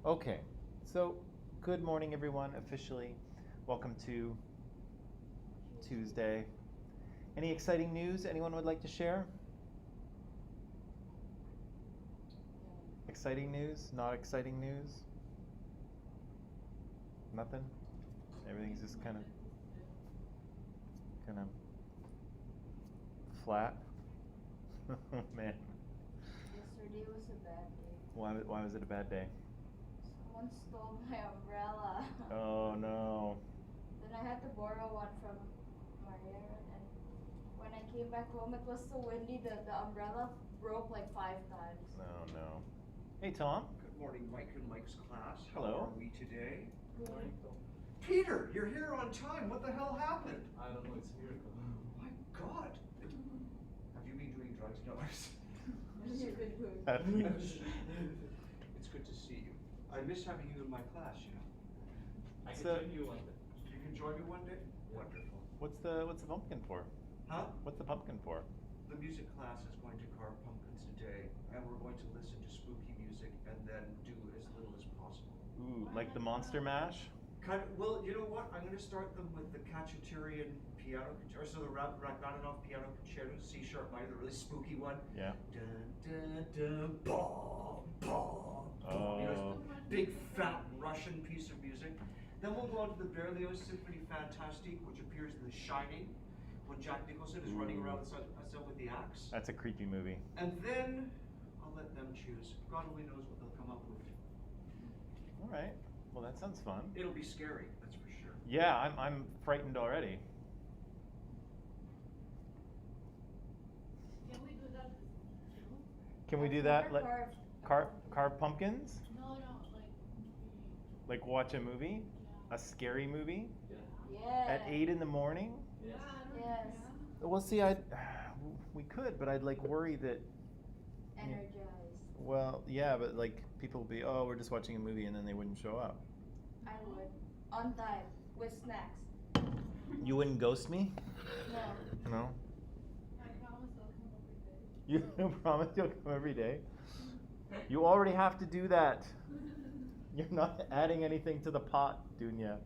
Okay, so good morning, everyone, officially. Welcome to Tuesday. Any exciting news anyone would like to share? Exciting news? Not exciting news? Nothing? Everything's just kind of flat? Oh man. Yesterday was a bad day. Why was it a bad day? Someone stole my umbrella. Oh no. Then I had to borrow one from Maria, and when I came back home, it was so windy that the umbrella broke like 5 times. Oh no. Hey Tom. Good morning, Mike and Mike's class. Hello. How are we today? Good. Peter, you're here on time. What the hell happened? I don't know, it's a miracle. My God. Have you been doing drugs? No. You've been good. It's good to see you. I miss having you in my class, you know. I can So- join you one day. You can join me one day? Yeah. Wonderful. What's the pumpkin for? Huh? What's the pumpkin for? The music class is going to carve pumpkins today, and we're going to listen to spooky music and then do as little as possible. Ooh, like the Monster Mash? Kind of, well, you know what? I'm going to start them with the Cacciatorian piano, or so the Rachmaninoff piano concerto, C sharp minor, the really spooky one. Yeah. Dun, dun, dun, bom, bom, bom. Oh. You know, this big fat Russian piece of music. Then we'll go on to the Berlioz Symphony Fantastique, which appears in The Shining, when Jack Nicholson is running around with the axe. That's a creepy movie. And then I'll let them choose. God only knows what they'll come up with. All right. Well, that sounds fun. It'll be scary, that's for sure. Yeah, I'm frightened already. Can we do that? Can we do I've that? never carved Carve pumpkins? No, like Like watch a movie? A scary movie? Yeah. Yeah. At 8 in the morning? Yes. Yes. Well, see, we could, but I'd like worry that, Energized. well, yeah, but like people would be, oh, we're just watching a movie and then they wouldn't show up. I would. On time. With snacks. You wouldn't ghost me? No. No? I promise I'll come every day. You promise you'll come every day? You already have to do that. You're not adding anything to the pot, Dunya.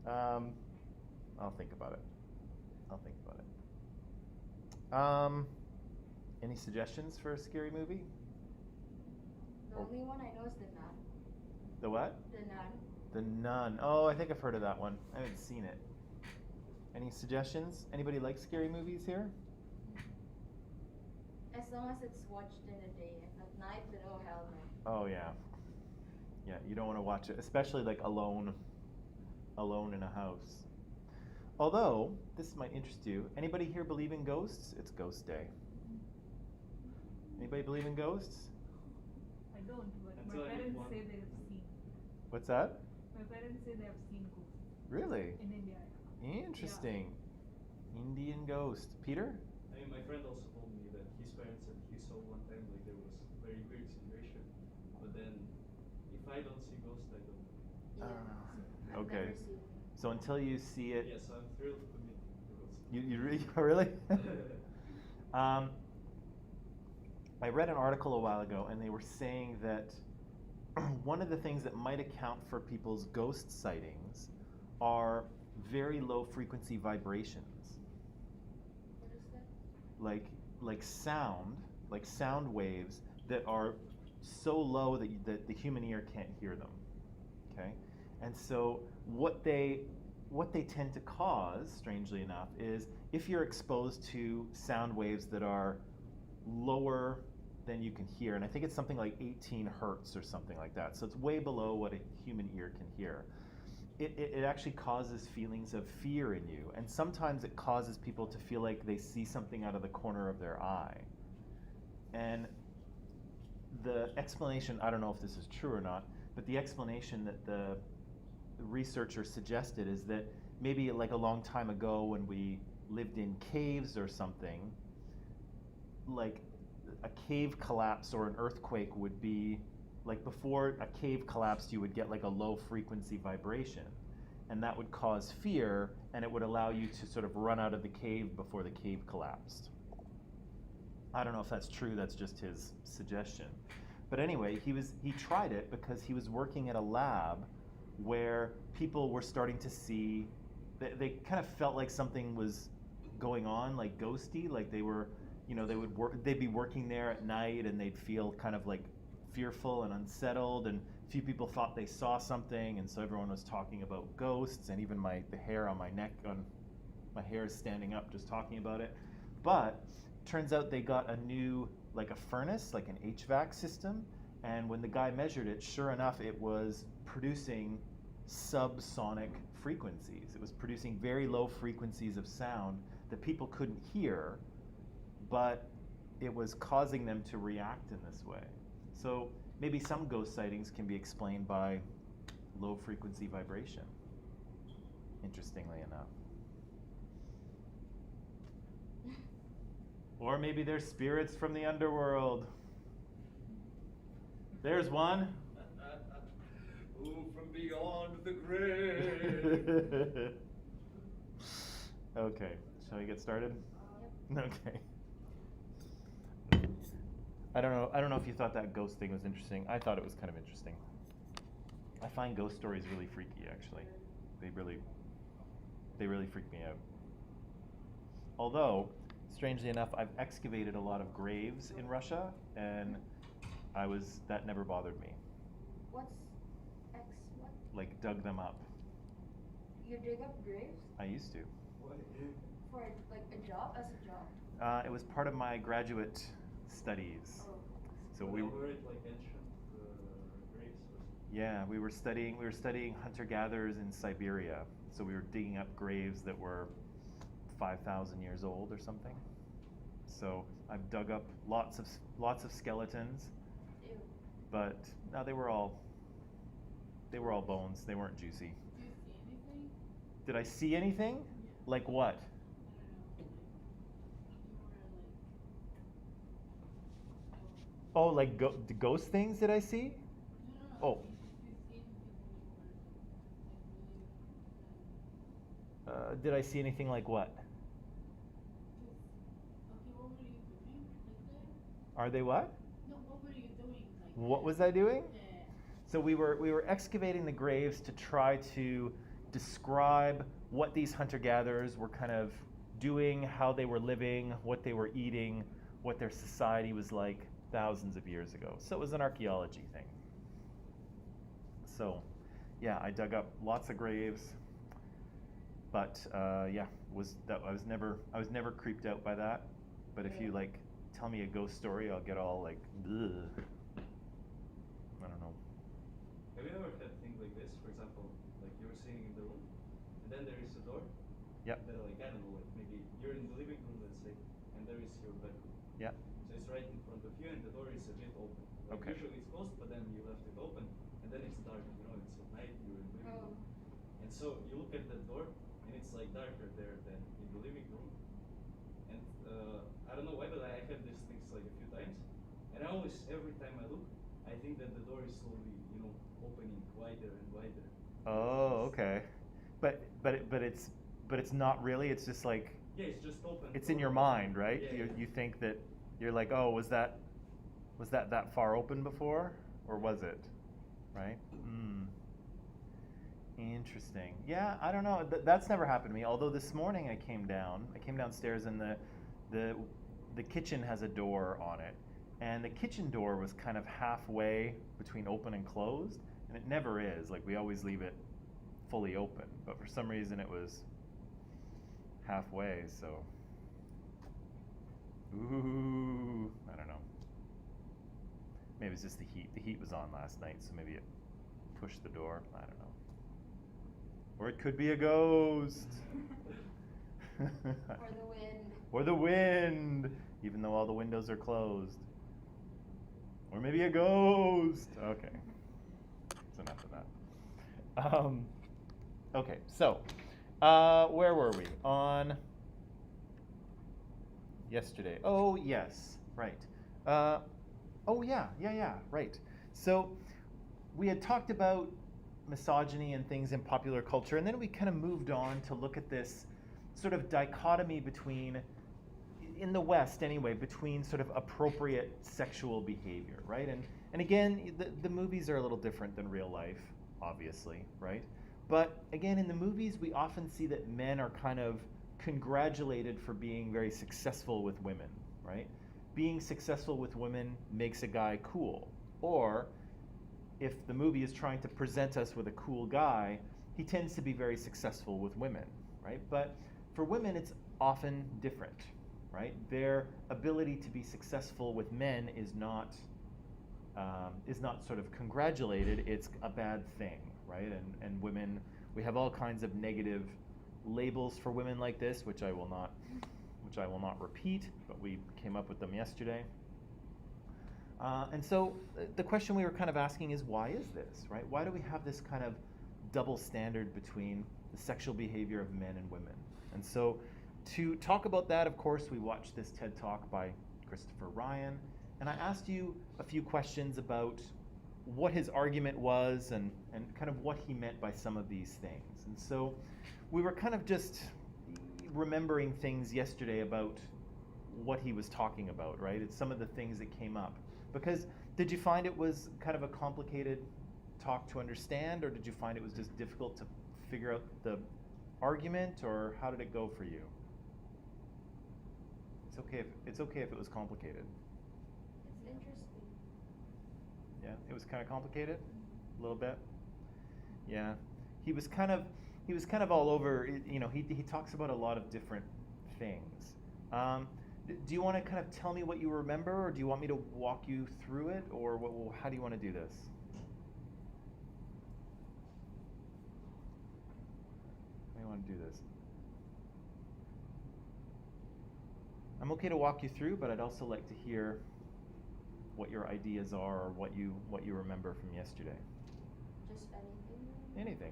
I'll think about it. Any suggestions for a scary movie? The only one I know is The Nun. The what? The Nun. The Nun. Oh, I think I've heard of that one. I haven't seen it. Any suggestions? Anybody like scary movies here? As long as it's watched in the day. If at night, then oh hell no. Oh yeah. Yeah, you don't want to watch it, especially like alone in a house. Although, this might interest you. Anybody here believe in ghosts? It's ghost day. Anybody believe in ghosts? I don't, but Until my I meet parents one. say they have seen. What's that? My parents say they have seen ghosts Really? in India. Interesting. Indian ghost. Peter? I mean, my friend also told me that his parents said he saw one time like there was a very weird situation. But then, if I don't see ghosts, I don't. Yeah. I've okay. never seen it. So until you see it, Yes, I'm thrilled to meet the ghost. you really? I read an article a while ago, and they were saying that one of the things that might account for people's ghost sightings are very low frequency vibrations, What is that? like sound waves that are so low that the human ear can't hear them. Okay, and so what they tend to cause, strangely enough, is if you're exposed to sound waves that are lower than you can hear, and I think it's something like 18 hertz or something like that, so it's way below what a human ear can hear. It actually causes feelings of fear in you, and sometimes it causes people to feel like they see something out of the corner of their eye. And the explanation, I don't know if this is true or not, but the explanation that the researcher suggested is that maybe like a long time ago when we lived in caves or something, like a cave collapse or an earthquake would be, like before a cave collapsed, you would get like a low frequency vibration. And that would cause fear, and it would allow you to sort of run out of the cave before the cave collapsed. I don't know if that's true, that's just his suggestion. But anyway, he tried it because he was working at a lab where people were starting to see, they kind of felt like something was going on, like ghosty, like they were, they'd be working there at night and they'd feel kind of like fearful and unsettled, and a few people thought they saw something, and so everyone was talking about ghosts, and even the hair on my neck, on my hair is standing up just talking about it. But turns out they got a new, like a furnace, like an HVAC system, and when the guy measured it, sure enough, it was producing subsonic frequencies. It was producing very low frequencies of sound that people couldn't hear, but it was causing them to react in this way. So maybe some ghost sightings can be explained by low frequency vibration, interestingly enough. Or maybe they're spirits from the underworld. There's one. Who from beyond the grave? Okay, shall we get started? Okay. I don't know if you thought that ghost thing was interesting. I thought it was kind of interesting. I find ghost stories really freaky, actually. They really freak me out. Although, strangely enough, I've excavated a lot of graves in Russia, and that never bothered me. What's what? Like, dug them up. You dig up graves I used to. for like a job, as a job? It was part of my graduate studies. Oh. So Were it like ancient graves or something? yeah, we were studying hunter-gatherers in Siberia. So we were digging up graves that were 5,000 years old or something. So I've dug up lots of skeletons, Ew. but no, they were all bones. They weren't juicy. Do you see anything? Did I see anything? Yeah. Like what? I don't know. Oh, like the ghost things? Did I see? No. Oh. Do you see anything when you were like Did I see anything like what? okay, what were you doing like that? Are they what? No, what were you doing like What that? was I doing? Yeah. So we were excavating the graves to try to describe what these hunter-gatherers were kind of doing, how they were living, what they were eating, what their society was like thousands of years ago. So it was an archaeology thing. So, yeah, I dug up lots of graves, but yeah, I was never creeped out by that. But if you like tell me a ghost story, I'll get all like, ugh. I don't know. Have you ever had things like this? For example, like you're sitting in the room, and then there is a door. Yep. That like I don't know, like maybe you're in the living room, let's say, and there is your bedroom. Yeah. So it's right in front of you, and the door is a bit open. Like Okay. usually it's closed, but then you left it open, and then it's dark. You know, it's at night. You're in the living Oh. room, and so you look at the door, and it's like darker there than in the living room. And I don't know why, but I have these things like a few times, and I always, every time I look, I think that the door is slowly, opening wider and wider. Oh, okay. But it's not really. It's just like Yeah, it's just open. it's in your mind, right? Yeah, You yeah. you think that you're like, oh, was that far open before, or was it, right? Interesting. Yeah, I don't know. That's never happened to me. Although this morning I came downstairs, and the kitchen has a door on it, and the kitchen door was kind of halfway between open and closed, and it never is. Like, we always leave it fully open, but for some reason it was halfway. So, ooh, I don't know. Maybe it's just the heat. The heat was on last night, so maybe it pushed the door. I don't know. Or it could be a ghost. Or the wind. Or the wind, even though all the windows are closed. Or maybe a ghost. Okay. That's enough of that. Okay, so where were we? On yesterday. Oh, yes, right. Oh, yeah, right. So we had talked about misogyny and things in popular culture, and then we kind of moved on to look at this sort of dichotomy between, in the West anyway, between sort of appropriate sexual behavior, right? And again, the movies are a little different than real life, obviously, right? But again, in the movies, we often see that men are kind of congratulated for being very successful with women, right? Being successful with women makes a guy cool. Or if the movie is trying to present us with a cool guy, he tends to be very successful with women, right? But for women, it's often different, right? Their ability to be successful with men is not sort of congratulated. It's a bad thing, right? And women, we have all kinds of negative labels for women like this, which I will not repeat, but we came up with them yesterday. And so the question we were kind of asking is, why is this, right? Why do we have this kind of double standard between the sexual behavior of men and women? And so to talk about that, of course, we watched this TED Talk by Christopher Ryan, and I asked you a few questions about what his argument was and kind of what he meant by some of these things. And so we were kind of just remembering things yesterday about what he was talking about, right? It's some of the things that came up. Because did you find it was kind of a complicated talk to understand, or did you find it was just difficult to figure out the argument, or how did it go for you? It's okay if it was complicated. It's interesting. Yeah, it was kind of complicated, a little bit. Yeah, he was kind of all over. You know, he talks about a lot of different things. Do you want to kind of tell me what you remember, or do you want me to walk you through it, or how do you want to do this? How do you want to do this? I'm okay to walk you through, but I'd also like to hear what your ideas are, or what you remember from yesterday. Just anything. Anything.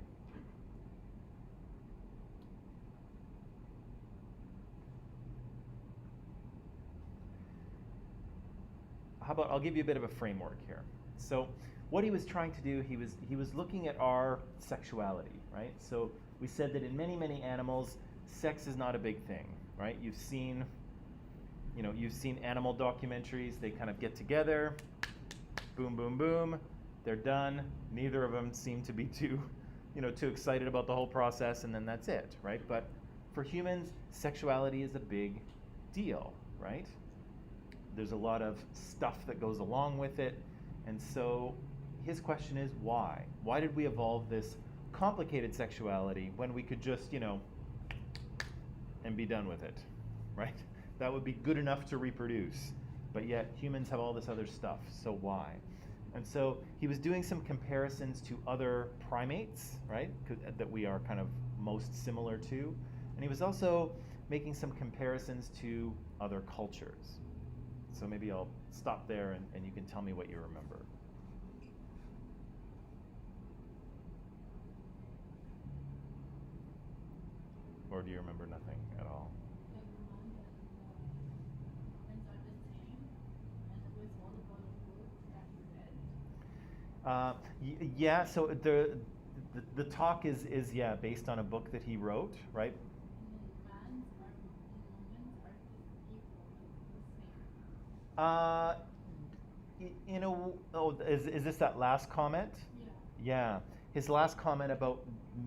How about I'll give you a bit of a framework here. So what he was trying to do, he was looking at our sexuality, right? So we said that in many, many animals, sex is not a big thing, right? You've seen animal documentaries. They kind of get together, boom, boom, boom, they're done. Neither of them seem to be too excited about the whole process, and then that's it, right? But for humans, sexuality is a big deal, right? There's a lot of stuff that goes along with it. And so his question is, why? Why did we evolve this complicated sexuality when we could just, and be done with it, right? That would be good enough to reproduce. But yet humans have all this other stuff, so why? And so he was doing some comparisons to other primates, right, that we are kind of most similar to. And he was also making some comparisons to other cultures. So maybe I'll stop there and you can tell me what you remember. Or do you remember nothing at all? Yeah, so the talk is based on a book that he wrote, right? Is this that last comment? Yeah. His last comment about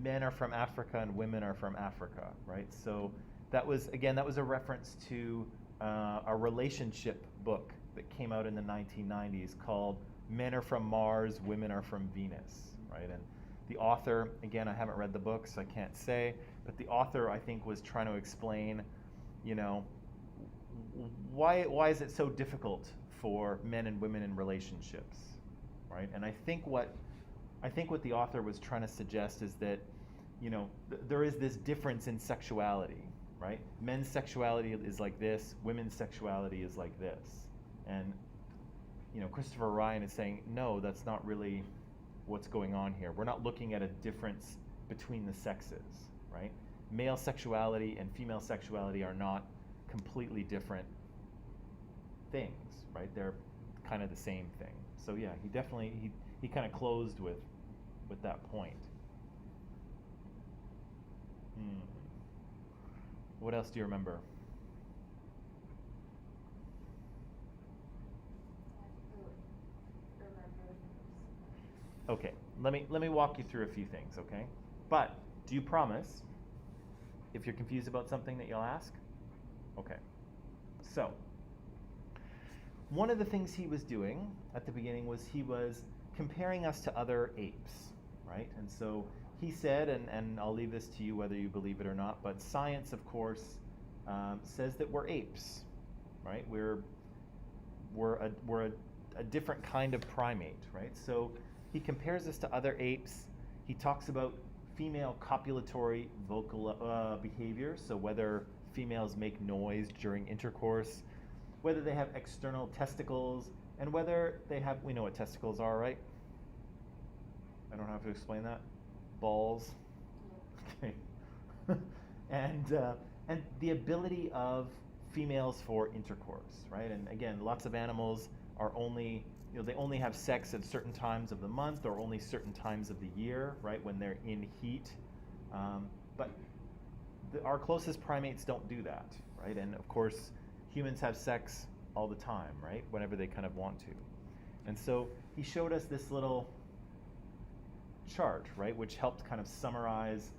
men are from Africa and women are from Africa, right? So that was a reference to a relationship book that came out in the 1990s called Men Are From Mars, Women Are From Venus, right? And the author, again, I haven't read the book, so I can't say, but the author, I think, was trying to explain, why is it so difficult for men and women in relationships, right? And I think what the author was trying to suggest is that, there is this difference in sexuality, right? Men's sexuality is like this, women's sexuality is like this. And, Christopher Ryan is saying, no, that's not really what's going on here. We're not looking at a difference between the sexes, right? Male sexuality and female sexuality are not completely different things, right? They're kind of the same thing. So yeah, he kind of closed with that point. What else do you remember? Okay, let me walk you through a few things, okay? But do you promise, if you're confused about something, that you'll ask? Okay. So, one of the things he was doing at the beginning was he was comparing us to other apes, right? And so he said, and I'll leave this to you whether you believe it or not, but science, of course, says that we're apes, right? We're a different kind of primate, right? So he compares us to other apes. He talks about female copulatory vocal behavior, so whether females make noise during intercourse, whether they have external testicles, and whether they have, we know what testicles are, right? I don't have to explain that. Balls. Okay. and the ability of females for intercourse, right? And again, lots of animals are only, they only have sex at certain times of the month or only certain times of the year, right? When they're in heat. But our closest primates don't do that, right? And of course, humans have sex all the time, right? Whenever they kind of want to. And so he showed us this little chart, right? Which helped kind of summarize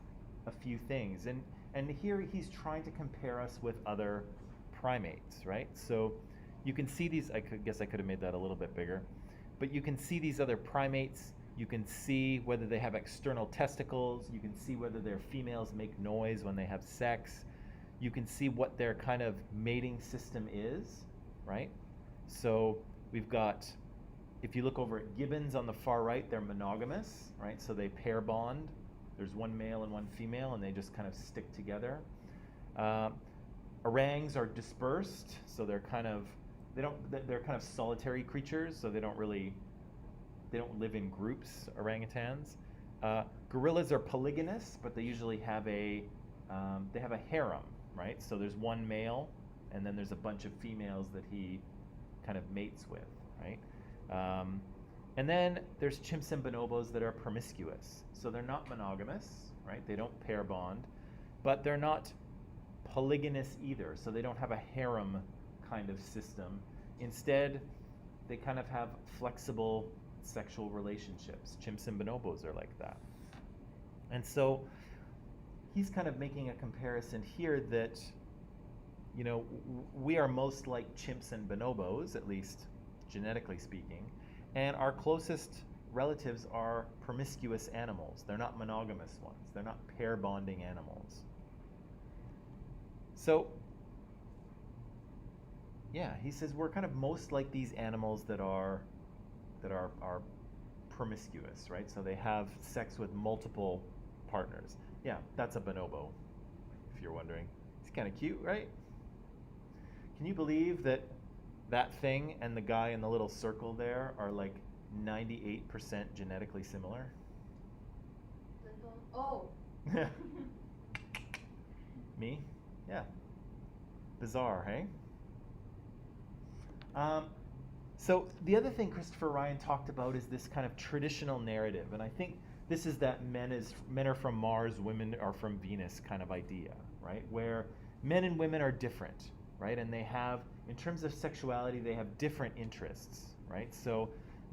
a few things. And here he's trying to compare us with other primates, right? So you can see these, guess I could have made that a little bit bigger, but you can see these other primates. You can see whether they have external testicles. You can see whether their females make noise when they have sex. You can see what their kind of mating system is, right? So we've got, if you look over at gibbons on the far right, they're monogamous, right? So they pair bond. There's one male and one female, and they just kind of stick together. Orangs are dispersed, so they're kind of solitary creatures, so they don't live in groups, orangutans. Gorillas are polygynous, but they usually have they have a harem, right? So there's one male, and then there's a bunch of females that he kind of mates with, right? And then there's chimps and bonobos that are promiscuous. So they're not monogamous, right? They don't pair bond, but they're not polygynous either. So they don't have a harem kind of system. Instead, they kind of have flexible sexual relationships. Chimps and bonobos are like that. And so he's kind of making a comparison here that, we are most like chimps and bonobos, at least genetically speaking, and our closest relatives are promiscuous animals. They're not monogamous ones. They're not pair bonding animals. So, yeah, he says we're kind of most like these animals that are promiscuous, right? So they have sex with multiple partners. Yeah, that's a bonobo, if you're wondering. He's kind of cute, right? Can you believe that thing and the guy in the little circle there are like 98% genetically similar? Oh. Me? Yeah. Bizarre, hey? So the other thing Christopher Ryan talked about is this kind of traditional narrative, and I think this is that men are from Mars, women are from Venus kind of idea, right? Where men and women are different, right? And they have, in terms of sexuality, they have different interests, right? So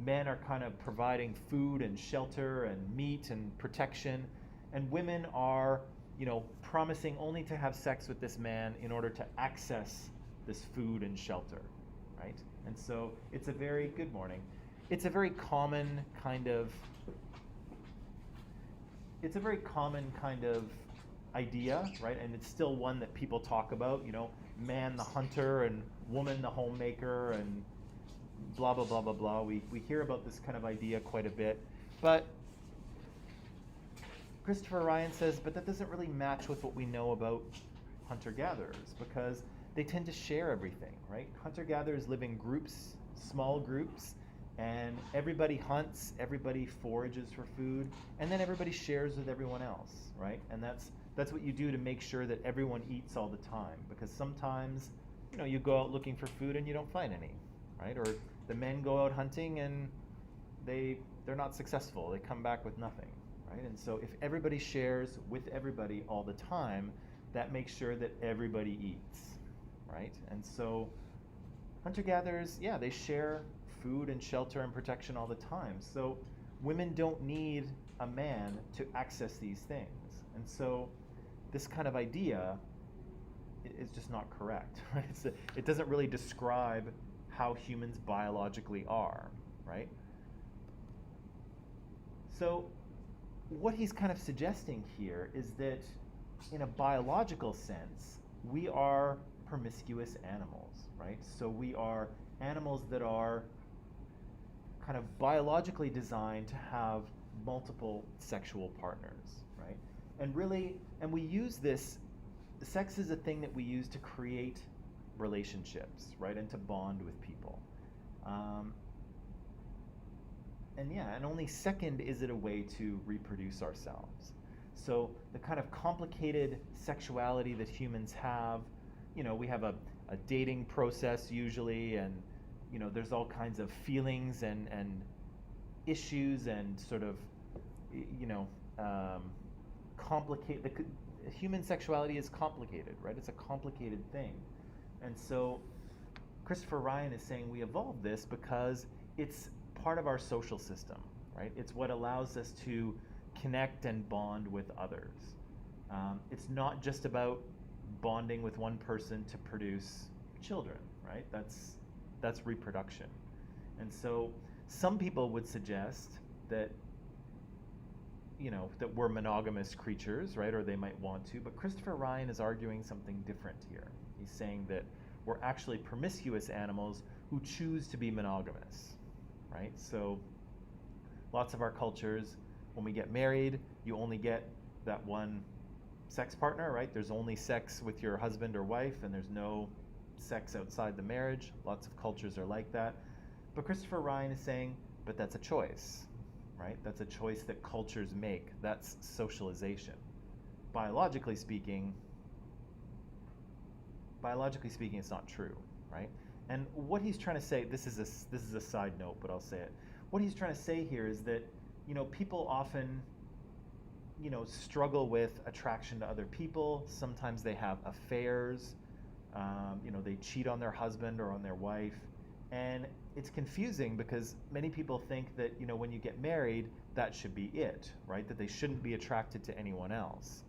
men are kind of providing food and shelter and meat and protection, and women are, promising only to have sex with this man in order to access this food and shelter, right? And so it's a very, good morning, it's a very common kind of idea, right? And it's still one that people talk about, man the hunter and woman the homemaker and blah, blah, blah, blah, blah. We hear about this kind of idea quite a bit. But Christopher Ryan says, but that doesn't really match with what we know about hunter-gatherers, because they tend to share everything, right? Hunter-gatherers live in groups, small groups, and everybody hunts, everybody forages for food, and then everybody shares with everyone else, right? And that's what you do to make sure that everyone eats all the time, because sometimes, you go out looking for food and you don't find any, right? Or the men go out hunting and they're not successful. They come back with nothing, right? And so if everybody shares with everybody all the time, that makes sure that everybody eats, right? And so hunter-gatherers, yeah, they share food and shelter and protection all the time. So women don't need a man to access these things. And so this kind of idea is just not correct, right? It doesn't really describe how humans biologically are, right? So what he's kind of suggesting here is that in a biological sense, we are promiscuous animals, right? So we are animals that are kind of biologically designed to have multiple sexual partners, right? And we use this, sex is a thing that we use to create relationships, right? And to bond with people. And only second is it a way to reproduce ourselves. So the kind of complicated sexuality that humans have, we have a dating process usually, and there's all kinds of feelings and issues and sort of complicated. Human sexuality is complicated, right? It's a complicated thing. And so Christopher Ryan is saying we evolved this because it's part of our social system, right? It's what allows us to connect and bond with others. It's not just about bonding with one person to produce children, right? That's reproduction. And so some people would suggest that that we're monogamous creatures, right? Or they might want to, but Christopher Ryan is arguing something different here. He's saying that we're actually promiscuous animals who choose to be monogamous, right? So lots of our cultures, when we get married, you only get that one sex partner, right? There's only sex with your husband or wife, and there's no sex outside the marriage. Lots of cultures are like that. But Christopher Ryan is saying, but that's a choice, right? That's a choice that cultures make. That's socialization. Biologically speaking, it's not true, right? And what he's trying to say, this is a side note, but I'll say it. What he's trying to say here is that, people often, struggle with attraction to other people. Sometimes they have affairs. They cheat on their husband or on their wife. And it's confusing because many people think that, when you get married, that should be it, right? That they shouldn't be attracted to anyone else.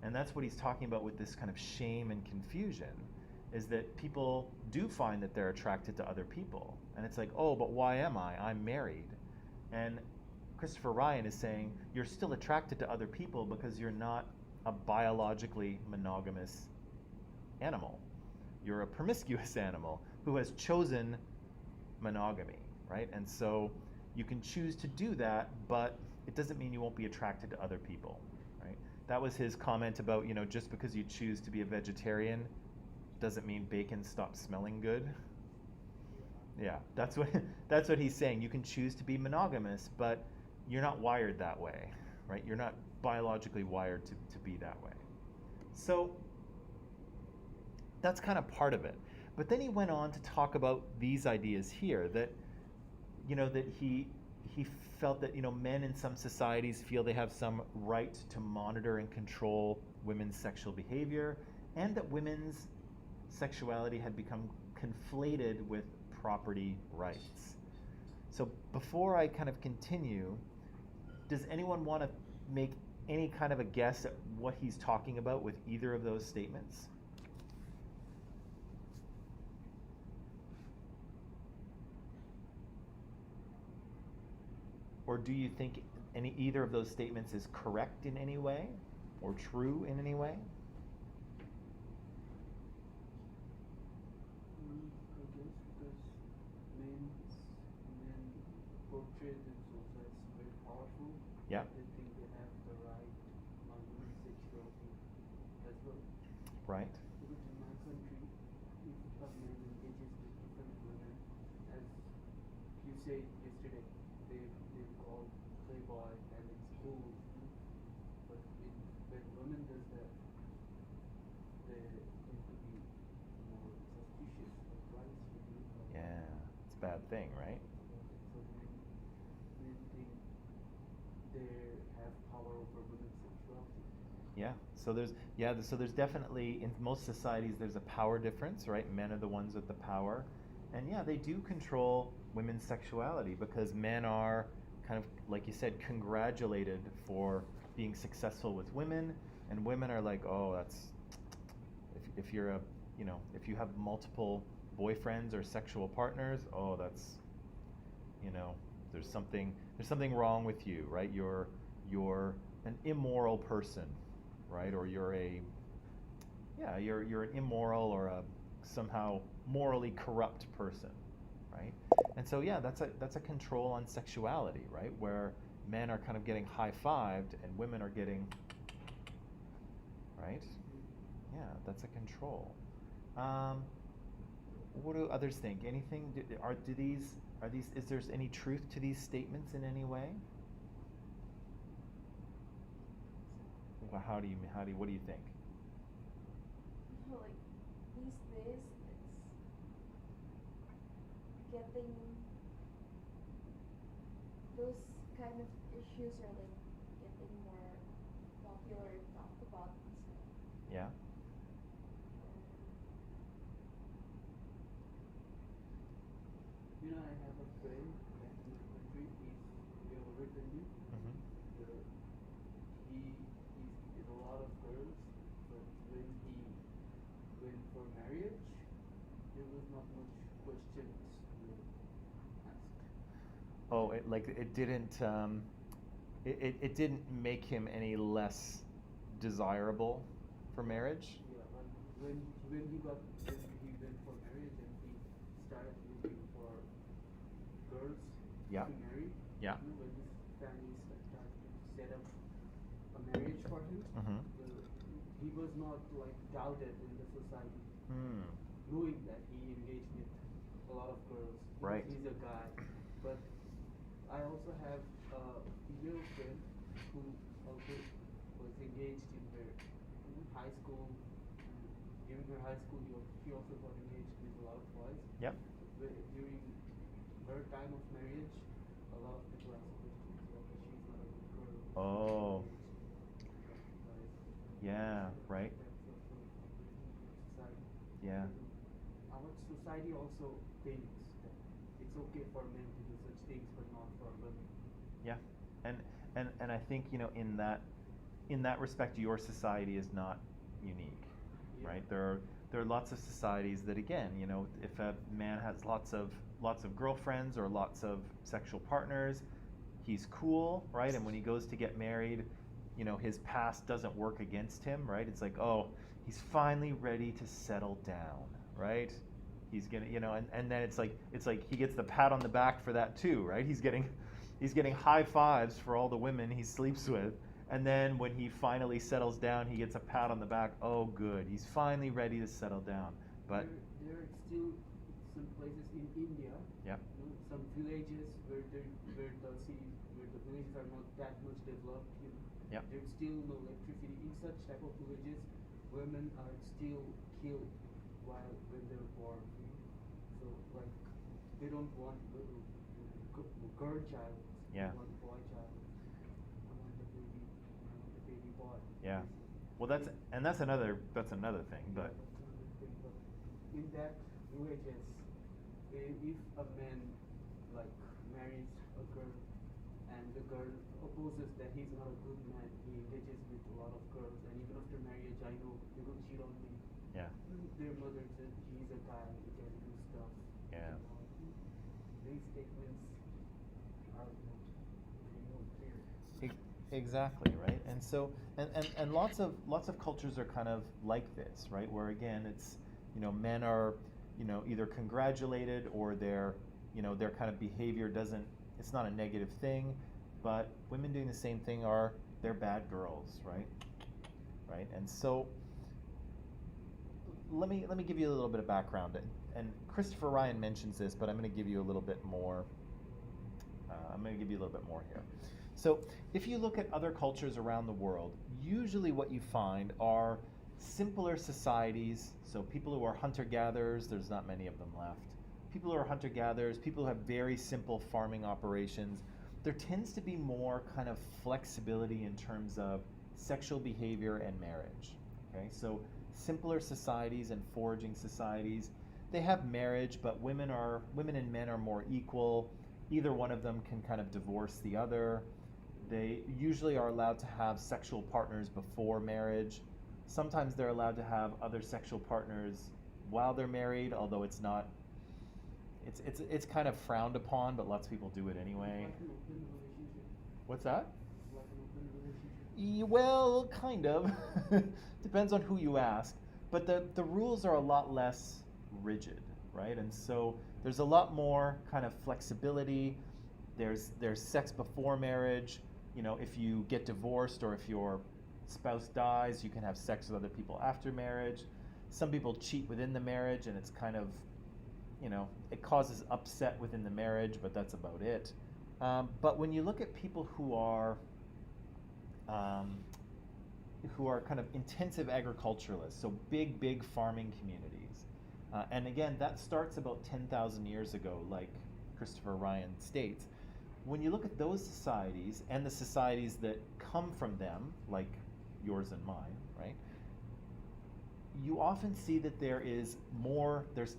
And that's what he's talking about with this kind of shame and confusion, is that people do find that they're attracted to other people. And it's like, oh, but why am I? I'm married. And Christopher Ryan is saying you're still attracted to other people because you're not a biologically monogamous animal. You're a promiscuous animal who has chosen monogamy, right? And so you can choose to do that, but it doesn't mean you won't be attracted to other people, right? That was his comment about, just because you choose to be a vegetarian doesn't mean bacon stops smelling good. Yeah, that's what he's saying. You can choose to be monogamous, but you're not wired that way, right? You're not biologically wired to be that way. So that's kind of part of it. But then he went on to talk about these ideas here, that that he felt that men in some societies feel they have some right to monitor and control women's sexual behavior, and that women's sexuality had become conflated with property rights. So before I kind of continue, does anyone want to make any kind of a guess at what he's talking about with either of those statements? Or do you think either of those statements is correct in any way or true in any way? I guess because men portray themselves as very powerful. Yeah. They think they have the right on women's sexuality as well. Right. Because in my country, if a man engages with different women, as you said yesterday, they call playboy and it's cool. But when women does that, they tend to be more suspicious of why is she doing that. Yeah, it's a bad thing, right? So men think they have power over women's sexuality. Yeah. So there's definitely, in most societies there's a power difference, right? Men are the ones with the power. And yeah, they do control women's sexuality because men are kind of, like you said, congratulated for being successful with women, and women are like, oh, that's, if you're a, if you have multiple boyfriends or sexual partners, oh, that's, there's something wrong with you, right? You're an immoral person, right? Or you're an immoral or a somehow morally corrupt person, right? And so that's a control on sexuality, right? Where men are kind of getting high-fived and women are getting, right? Yeah, that's a control. What do others think? Anything? Is there any truth to these statements in any way? Well, what do you think? No, like these days, it's getting those kind of issues are like getting more popular and talked about and stuff. Yeah. I have a friend back in the country. He's older than me. Mm-hmm. He's with a lot of girls, but when he went for marriage, there was not much questions asked. Oh, it didn't make him any less desirable for marriage. Yeah, but when he went for marriage and he started looking for girls Yeah. to marry. Yeah. When his family started to set up a marriage for him, Mm-hmm. he was not like doubted in the society, knowing that he engaged with a lot of girls. Right. He's a guy, but I also have a female friend who also was engaged in her high school. During her high school, she also got engaged with a lot of boys. Yep. During her time of marriage, a lot of people ask questions like, she's not a good girl. Oh. She's engaged. Yeah. Right. That's also society. Yeah. Our society also thinks that it's okay for men to do such things, but not for women. Yeah. And I think in that respect, your society is not unique, Yeah. right? There are lots of societies that, again, if a man has lots of girlfriends or lots of sexual partners, he's cool, right? And when he goes to get married, his past doesn't work against him, right? It's like, oh, he's finally ready to settle down, right? He's gonna, and then it's like he gets the pat on the back for that too, right? He's getting high fives for all the women he sleeps with. And then when he finally settles down, he gets a pat on the back. Oh, good. He's finally ready to settle down. But there are still some places in India, yeah. Some villages where the villages are not that much developed. Yeah. There's still no electricity. In such type of villages, women are still killed when they're born. So like they don't want girl child. Yeah. They want boy child. I want the baby boy. Yeah. Well, that's another thing, but In that villages, if a man like marries a girl and the girl opposes that he's not a good man, he engages with a lot of girls, and even after marriage, I know they will cheat on me. yeah. Their mother said he's a guy, he can do stuff. Yeah. These statements are clear. Exactly, right? And so and lots of cultures are kind of like this, right? Where again it's men are either congratulated or their kind of behavior it's not a negative thing, but women doing the same thing they're bad girls, right? Right? And so let me give you a little bit of background, and Christopher Ryan mentions this, but I'm going to give you a little bit more. Here. So if you look at other cultures around the world, usually what you find are simpler societies. So people who are hunter-gatherers, there's not many of them left. People who are hunter-gatherers, people who have very simple farming operations, there tends to be more kind of flexibility in terms of sexual behavior and marriage. Okay, so simpler societies and foraging societies, they have marriage, but women and men are more equal. either one of them can kind of divorce the other. They usually are allowed to have sexual partners before marriage. Sometimes they're allowed to have other sexual partners while they're married, although it's not. It's kind of frowned upon, but lots of people do it anyway. Like an open relationship. What's that? Like an open relationship. Well, kind of. Depends on who you ask. But the rules are a lot less rigid, right? And so there's a lot more kind of flexibility. There's sex before marriage. You know, if you get divorced or if your spouse dies, you can have sex with other people after marriage. Some people cheat within the marriage, and it's kind of, you know, it causes upset within the marriage, but that's about it. But when you look at people who are kind of intensive agriculturalists, so big farming communities, and again, that starts about 10,000 years ago, like Christopher Ryan states. When you look at those societies and the societies that come from them, like yours and mine, right? You often see that there's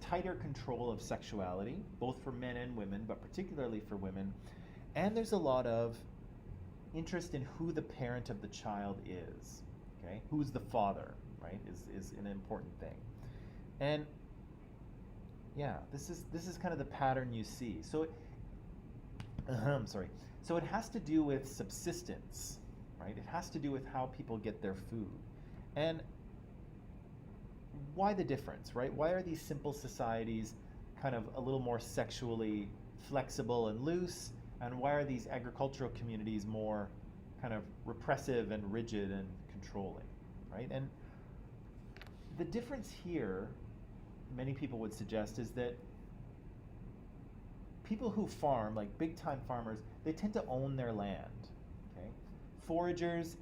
tighter control of sexuality, both for men and women, but particularly for women. And there's a lot of interest in who the parent of the child is, okay? Who's the father, right, is an important thing. And yeah, this is kind of the pattern you see. So So it has to do with subsistence, right? It has to do with how people get their food. And why the difference, right? Why are these simple societies kind of a little more sexually flexible and loose? And why are these agricultural communities more kind of repressive and rigid and controlling, right? And the difference here, many people would suggest, is that people who farm, like big-time farmers, they tend to own their land, okay? Foragers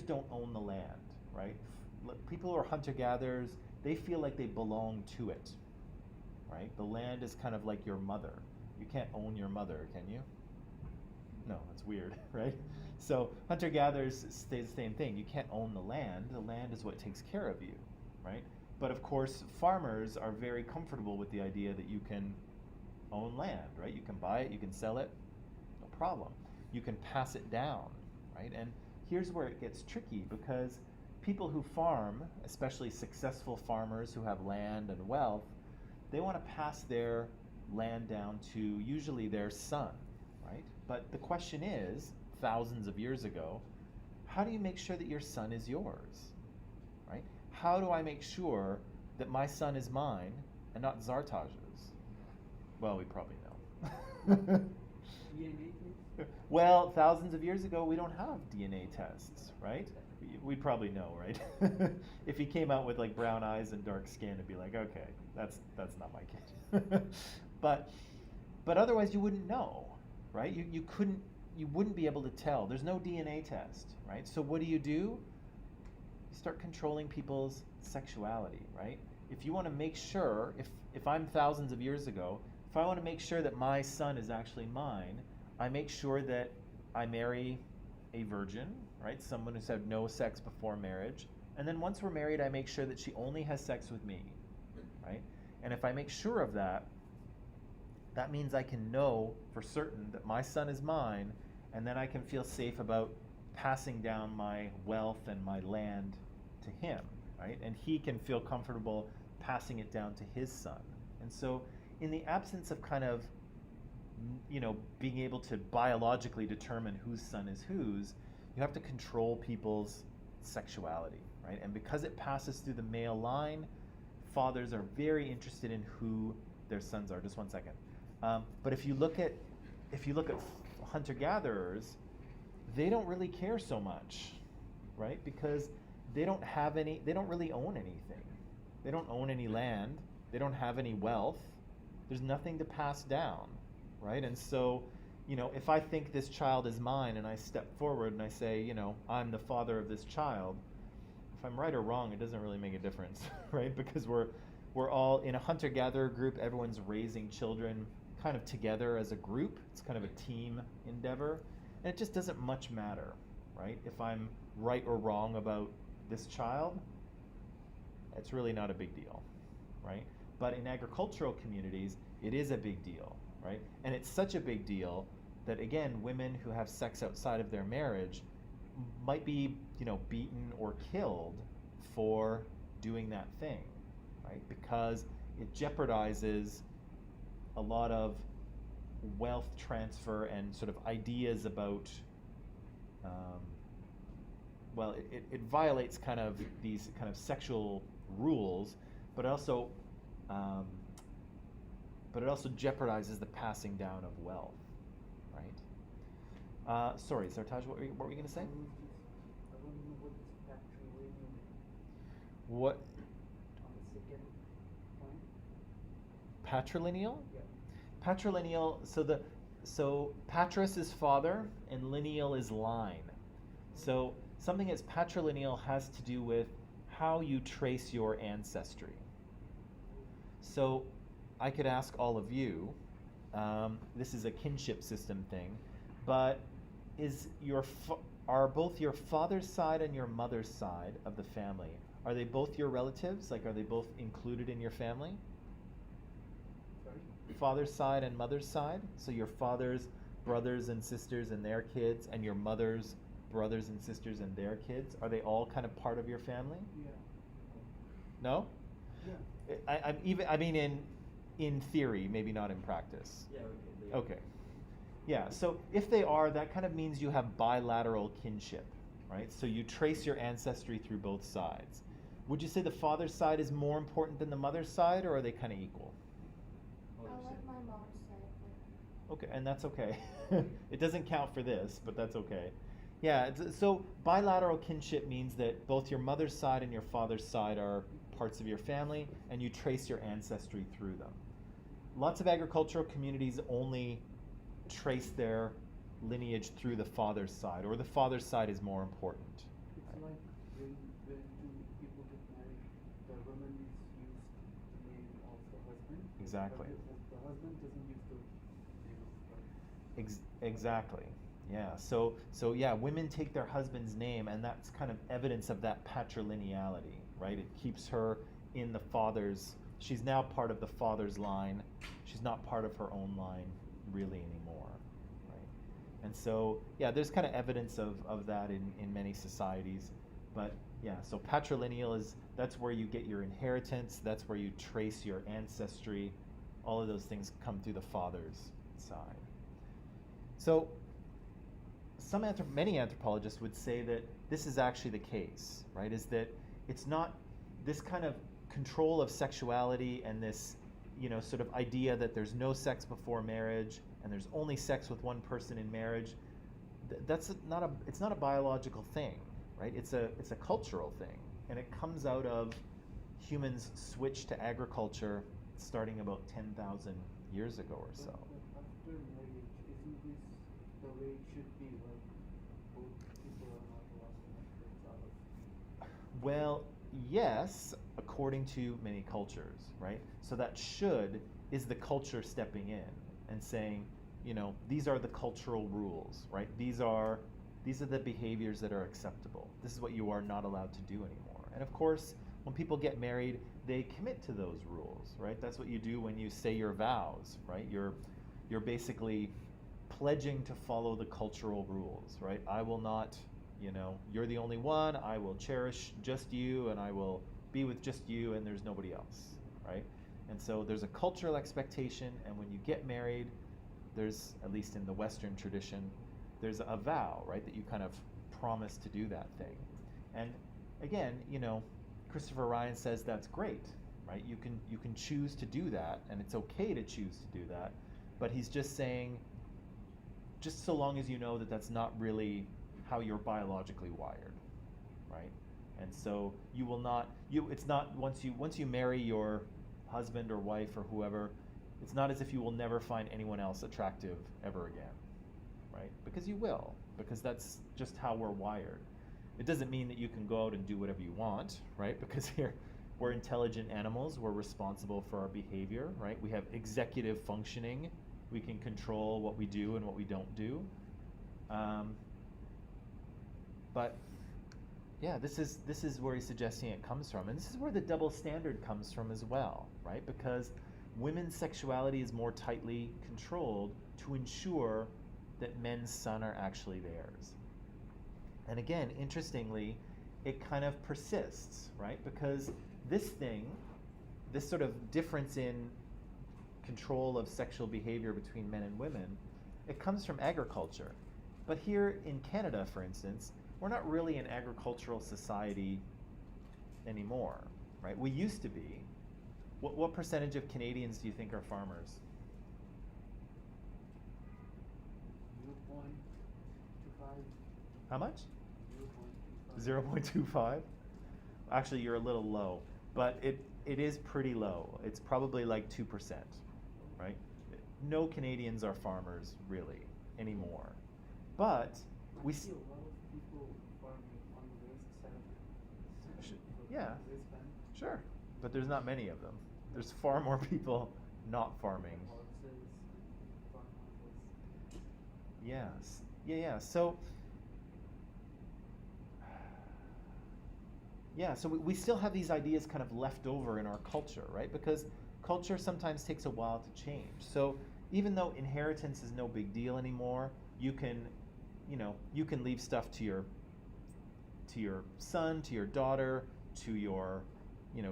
don't own the land, right? People who are hunter-gatherers, they feel like they belong to it, right? The land is kind of like your mother. You can't own your mother, can you? No, that's weird, right? So hunter-gatherers stay the same thing. You can't own the land. The land is what takes care of you, right? But of course, farmers are very comfortable with the idea that you can own land, right? You can buy it, you can sell it, no problem. You can pass it down, right? And here's where it gets tricky, because people who farm, especially successful farmers who have land and wealth, they want to pass their land down to usually their son, right? But the question is, thousands of years ago, how do you make sure that your son is yours, right? How do I make sure that my son is mine and not Zartaj's? Well, we probably know. DNA test? Well, thousands of years ago, we don't have DNA tests, right? We'd probably know, right? If he came out with like brown eyes and dark skin, it'd be like, okay, that's not my kid. But otherwise, you wouldn't know, right? You wouldn't be able to tell. There's no DNA test, right? So what do? You start controlling people's sexuality, right? If you want to make sure, if I'm thousands of years ago, if I want to make sure that my son is actually mine, I make sure that I marry a virgin, right? Someone who's had no sex before marriage. And then once we're married, I make sure that she only has sex with me, right? And if I make sure of that, that means I can know for certain that my son is mine, and then I can feel safe about passing down my wealth and my land to him, right? And he can feel comfortable passing it down to his son. And so in the absence of kind of, being able to biologically determine whose son is whose, you have to control people's sexuality, right? And because it passes through the male line, fathers are very interested in who their sons are. Just one second. But if you look at hunter-gatherers, they don't really care so much, right? Because they don't really own anything. They don't own any land. They don't have any wealth. There's nothing to pass down, right? And so, if I think this child is mine and I step forward and I say, I'm the father of this child, if I'm right or wrong, it doesn't really make a difference, right? Because we're all in a hunter-gatherer group. Everyone's raising children kind of together as a group. It's kind of a team endeavor. And it just doesn't much matter, right? If I'm right or wrong about this child, it's really not a big deal, right? But in agricultural communities, it is a big deal, right? And it's such a big deal that, again, women who have sex outside of their marriage might be, beaten or killed for doing that thing, right? Because it jeopardizes a lot of wealth transfer and sort of ideas about, it violates kind of these kind of sexual rules, but also jeopardizes the passing down of wealth, right? Sorry, Sartaj, what were you going to say? I want to know what is patrilineal What on the second point. patrilineal? Yeah. Patrilineal. So patris is father, and lineal is line. So something that's patrilineal has to do with how you trace your ancestry. So I could ask all of you. This is a kinship system thing, but are both your father's side and your mother's side of the family, are they both your relatives? Like, are they both included in your family? Sorry? Father's side and mother's side? So your father's brothers and sisters and their kids, and your mother's brothers and sisters and their kids, are they all kind of part of your family? Yeah. No? Yeah. I mean in theory, maybe not in practice. Yeah, Okay. Yeah, so if they are, that kind of means you have bilateral kinship, right? So you trace your ancestry through both sides. Would you say the father's side is more important than the mother's side, or are they kind of equal? I like my mom's side. Okay, and that's okay. It doesn't count for this, but that's okay. Yeah, so bilateral kinship means that both your mother's side and your father's side are parts of your family, and you trace your ancestry through them. Lots of agricultural communities only trace their lineage through the father's side, or the father's side is more important. It's like when two people get married, the woman is used the name of the husband. Exactly. But the husband doesn't use the name of the Exactly. Yeah. So yeah, women take their husband's name, and that's kind of evidence of that patrilineality, right? It keeps her in the father's. She's now part of the father's line. She's not part of her own line really anymore, right? And so yeah, there's kind of evidence of that in many societies. But yeah, so patrilineal that's where you get your inheritance. That's where you trace your ancestry. All of those things come through the father's side. So many anthropologists would say that this is actually the case, right? Is that it's not this kind of control of sexuality and this, sort of idea that there's no sex before marriage and there's only sex with one person in marriage. It's not a biological thing, right? It's a cultural thing, and it comes out of humans switched to agriculture starting about 10,000 years ago or so. But after marriage, isn't this the way it should be? Like both people are not allowed to have each other. Well, yes, according to many cultures, right? So that should is the culture stepping in and saying, these are the cultural rules, right? These are the behaviors that are acceptable. This is what you are not allowed to do anymore. And of course, when people get married, they commit to those rules, right? That's what you do when you say your vows, right? You're basically pledging to follow the cultural rules, right? I will not, you're the only one. I will cherish just you, and I will be with just you, and there's nobody else, right? And so there's a cultural expectation, and when you get married, there's, at least in the Western tradition, there's a vow, right, that you kind of promise to do that thing. And again, Christopher Ryan says that's great, right? You can choose to do that, and it's okay to choose to do that, but he's just saying, just so long as you know that that's not really how you're biologically wired, right? And so you will not, it's not, once you marry your husband or wife or whoever, it's not as if you will never find anyone else attractive ever again, right? Because you will, because that's just how we're wired. It doesn't mean that you can go out and do whatever you want, right? Because we're intelligent animals, we're responsible for our behavior, right? We have executive functioning, we can control what we do and what we don't do. But yeah, this is where he's suggesting it comes from, and this is where the double standard comes from as well, right? Because women's sexuality is more tightly controlled to ensure that men's son are actually theirs. And again, interestingly, it kind of persists, right? Because this sort of difference in control of sexual behavior between men and women, it comes from agriculture. But here in Canada, for instance, we're not really an agricultural society anymore, right? We used to be. What percentage of Canadians do you think are farmers? 0.25. How much? 0.25. 0.25? Actually, you're a little low, but it is pretty low. It's probably like 2%, right? No Canadians are farmers really anymore. But we I see a lot of people farming on the west side of the yeah, west bank. sure, but there's not many of them. There's far more people not farming. Horses, farm horses. Yes. Yeah. So we still have these ideas kind of left over in our culture, right? Because culture sometimes takes a while to change. So even though inheritance is no big deal anymore, you can leave stuff to your son, to your daughter, to your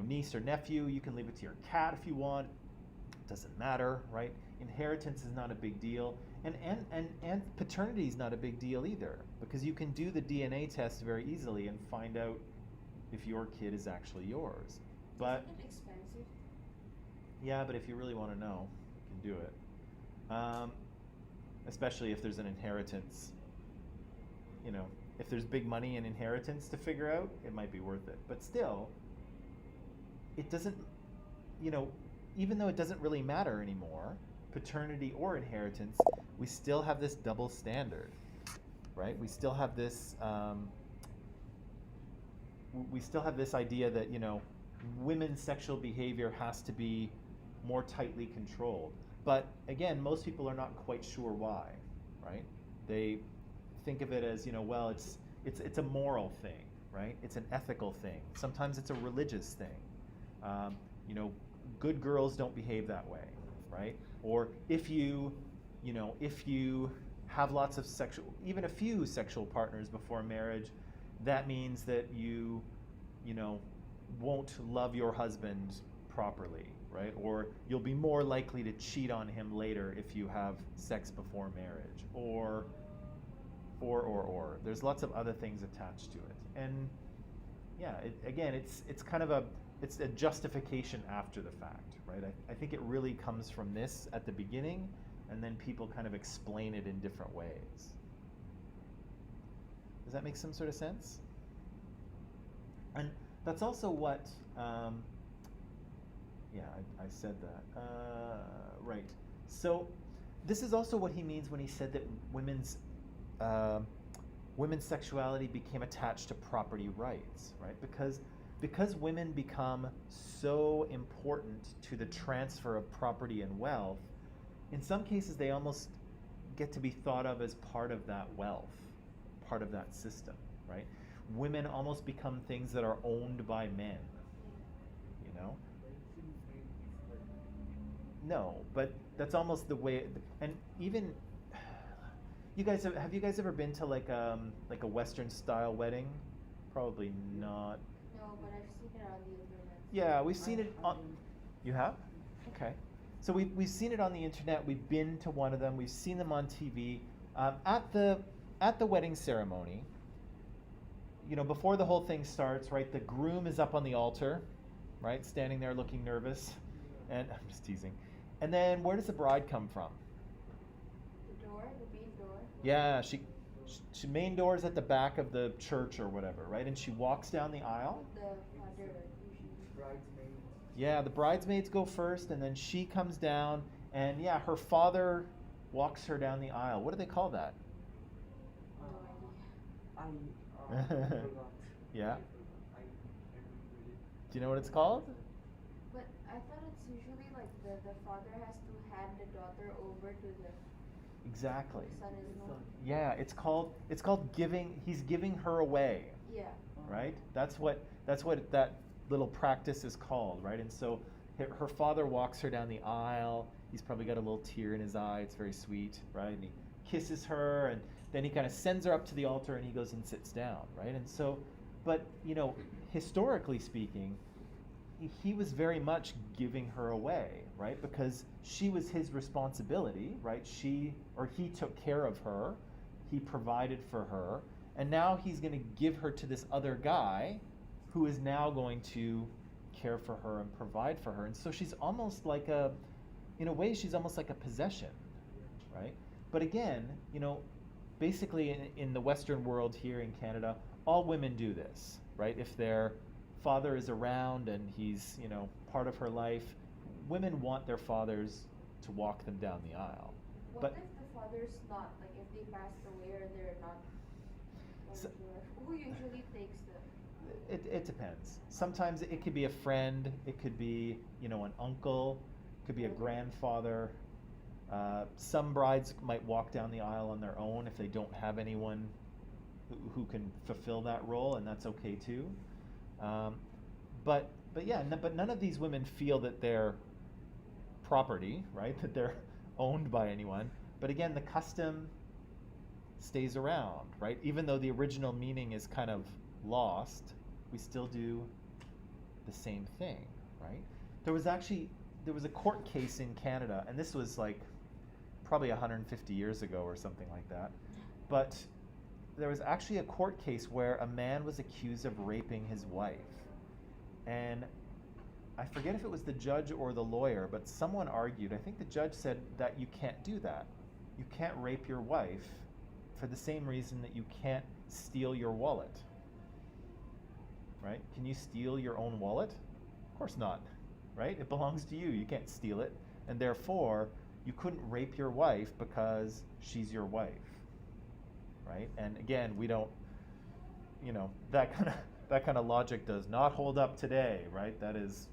niece or nephew. You can leave it to your cat if you want. It doesn't matter, right? Inheritance is not a big deal. And paternity is not a big deal either, because you can do the DNA test very easily and find out if your kid is actually yours. But Isn't it expensive? yeah, but if you really want to know, you can do it. Especially if there's an inheritance. If there's big money in inheritance to figure out, it might be worth it. But still, it doesn't, even though it doesn't really matter anymore, paternity or inheritance, we still have this double standard, right? We still have this, idea that, women's sexual behavior has to be more tightly controlled. But again, most people are not quite sure why, right? They think of it as, well, it's a moral thing, right? It's an ethical thing. Sometimes it's a religious thing. Good girls don't behave that way, right? Or if you have lots of even a few sexual partners before marriage, that means that you won't love your husband properly, right? Or you'll be more likely to cheat on him later if you have sex before marriage, or. There's lots of other things attached to it, and yeah, it's kind of it's a justification after the fact, right? I think it really comes from this at the beginning, and then people kind of explain it in different ways. Does that make some sort of sense? And that's also what, I said that. Right. So this is also what he means when he said that women's sexuality became attached to property rights, right? Because women become so important to the transfer of property and wealth, in some cases they almost get to be thought of as part of that wealth, part of that system, right? Women almost become things that are owned by men, No, but that's almost the way. And even have you guys ever been to like a Western style wedding? Probably not. No, but I've seen it on the internet. Yeah, we've seen it on. You have? Okay. So we've seen it on the internet. We've been to one of them. We've seen them on TV. At the wedding ceremony, before the whole thing starts, right? The groom is up on the altar, right, standing there looking nervous, and I'm just teasing. And then where does the bride come from? The main door. Yeah, she main door's at the back of the church or whatever, right? And she walks down the aisle. The father usually. Bridesmaids. Yeah, the bridesmaids go first, and then she comes down, and yeah, her father walks her down the aisle. What do they call that? No idea. I forgot. Yeah. I remember it. Do you know what it's called? But I thought it's usually like the father has to hand the daughter over to the Exactly. son-in-law. Yeah, it's called giving. He's giving her away, Yeah. right? That's what that little practice is called, right? And so her father walks her down the aisle. He's probably got a little tear in his eye. It's very sweet, right? And he kisses her, and then he kind of sends her up to the altar, and he goes and sits down, right? And so, but historically speaking, he was very much giving her away, right? Because she was his responsibility, right? He took care of her, he provided for her, and now he's going to give her to this other guy who is now going to care for her and provide for her. And so she's almost like in a way, she's almost like a possession, right? But again, basically in the Western world here in Canada, all women do this, right? If their father is around and he's, part of her life, women want their fathers to walk them down the aisle. What But if the father's not, like if they passed away or they're not? So- Who usually takes them? it depends. Sometimes it could be a friend, it could be, an uncle, it could be a grandfather. Some brides might walk down the aisle on their own if they don't have anyone who can fulfill that role, and that's okay too. But none of these women feel that they're property, right? That they're owned by anyone. But again, the custom stays around, right? Even though the original meaning is kind of lost, we still do the same thing, right? There was a court case in Canada, and this was like probably 150 years ago or something like that. But there was actually a court case where a man was accused of raping his wife. And I forget if it was the judge or the lawyer, but someone argued, I think the judge said that you can't do that. You can't rape your wife for the same reason that you can't steal your wallet. Right? Can you steal your own wallet? Of course not. Right? It belongs to you. You can't steal it. And therefore, you couldn't rape your wife because she's your wife. Right? And again, we don't, that kind of logic does not hold up today, right? That is,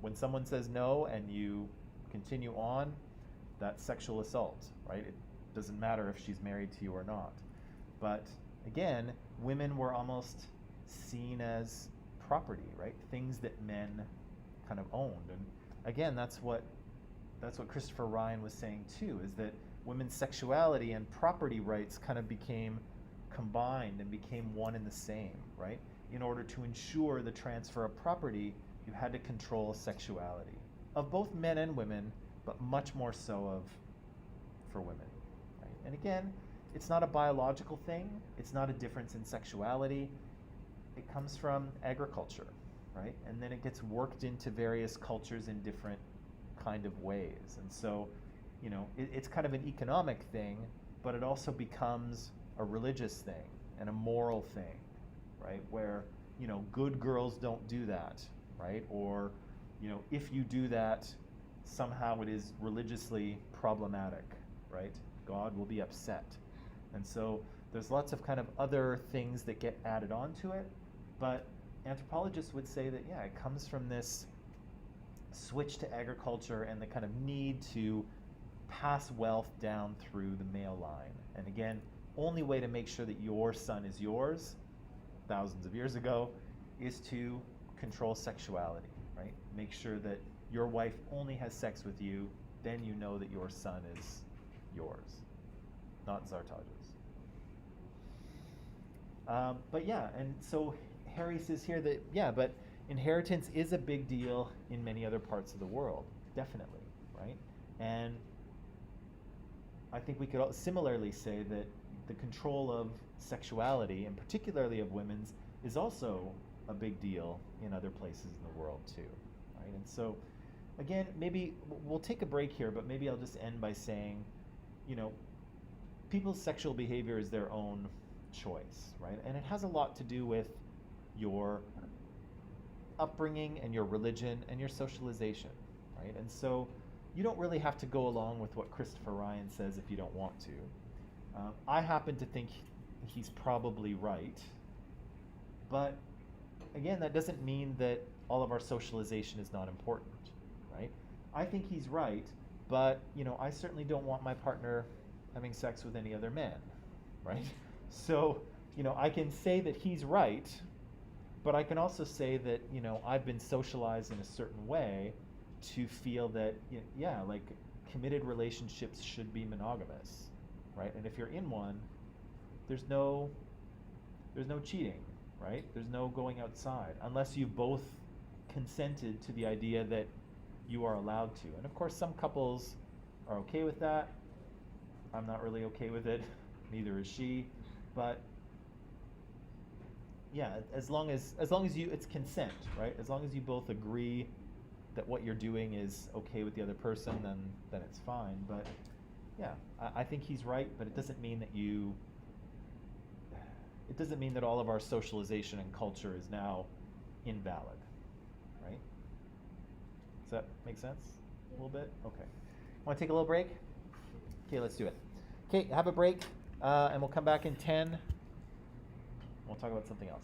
when someone says no and you continue on, that's sexual assault, right? It doesn't matter if she's married to you or not. But again, women were almost seen as property, right? Things that men kind of owned. And again, that's what Christopher Ryan was saying too, is that women's sexuality and property rights kind of became combined and became one and the same, right? In order to ensure the transfer of property, you had to control sexuality of both men and women, but much more so for women, right? And again, it's not a biological thing. It's not a difference in sexuality. It comes from agriculture, right? And then it gets worked into various cultures in different kind of ways. And so, it's kind of an economic thing, but it also becomes a religious thing and a moral thing, right? Where, good girls don't do that, right? Or, if you do that, somehow it is religiously problematic, right? God will be upset. And so there's lots of kind of other things that get added onto it, but anthropologists would say that, it comes from this switch to agriculture and the kind of need to pass wealth down through the male line. And again, only way to make sure that your son is yours, thousands of years ago, is to control sexuality, right? Make sure that your wife only has sex with you, then you know that your son is yours, not Zartaja's. And so Harry says here that, but inheritance is a big deal in many other parts of the world, definitely, right? And I think we could similarly say that the control of sexuality, and particularly of women's, is also a big deal in other places in the world too, right? And so, again, maybe we'll take a break here, but maybe I'll just end by saying, people's sexual behavior is their own choice, right? And it has a lot to do with your upbringing and your religion and your socialization, right? And so you don't really have to go along with what Christopher Ryan says if you don't want to. I happen to think he's probably right, but again, that doesn't mean that all of our socialization is not important, right? I think he's right, but I certainly don't want my partner having sex with any other men, right? So, I can say that he's right, But I can also say that, I've been socialized in a certain way to feel that, yeah, like committed relationships should be monogamous, right? And if you're in one, there's no cheating, right? There's no going outside unless you've both consented to the idea that you are allowed to. And of course, some couples are okay with that. I'm not really okay with it. Neither is she. But yeah, as long as it's consent, right? As long as you both agree that what you're doing is okay with the other person, then it's fine. But yeah, I think he's right. But it doesn't mean that it doesn't mean that all of our socialization and culture is now invalid, right? Does that make sense? A little bit? Okay. Want to take a little break? Okay, let's do it. Okay, have a break, and we'll come back in 10. We'll talk about something else.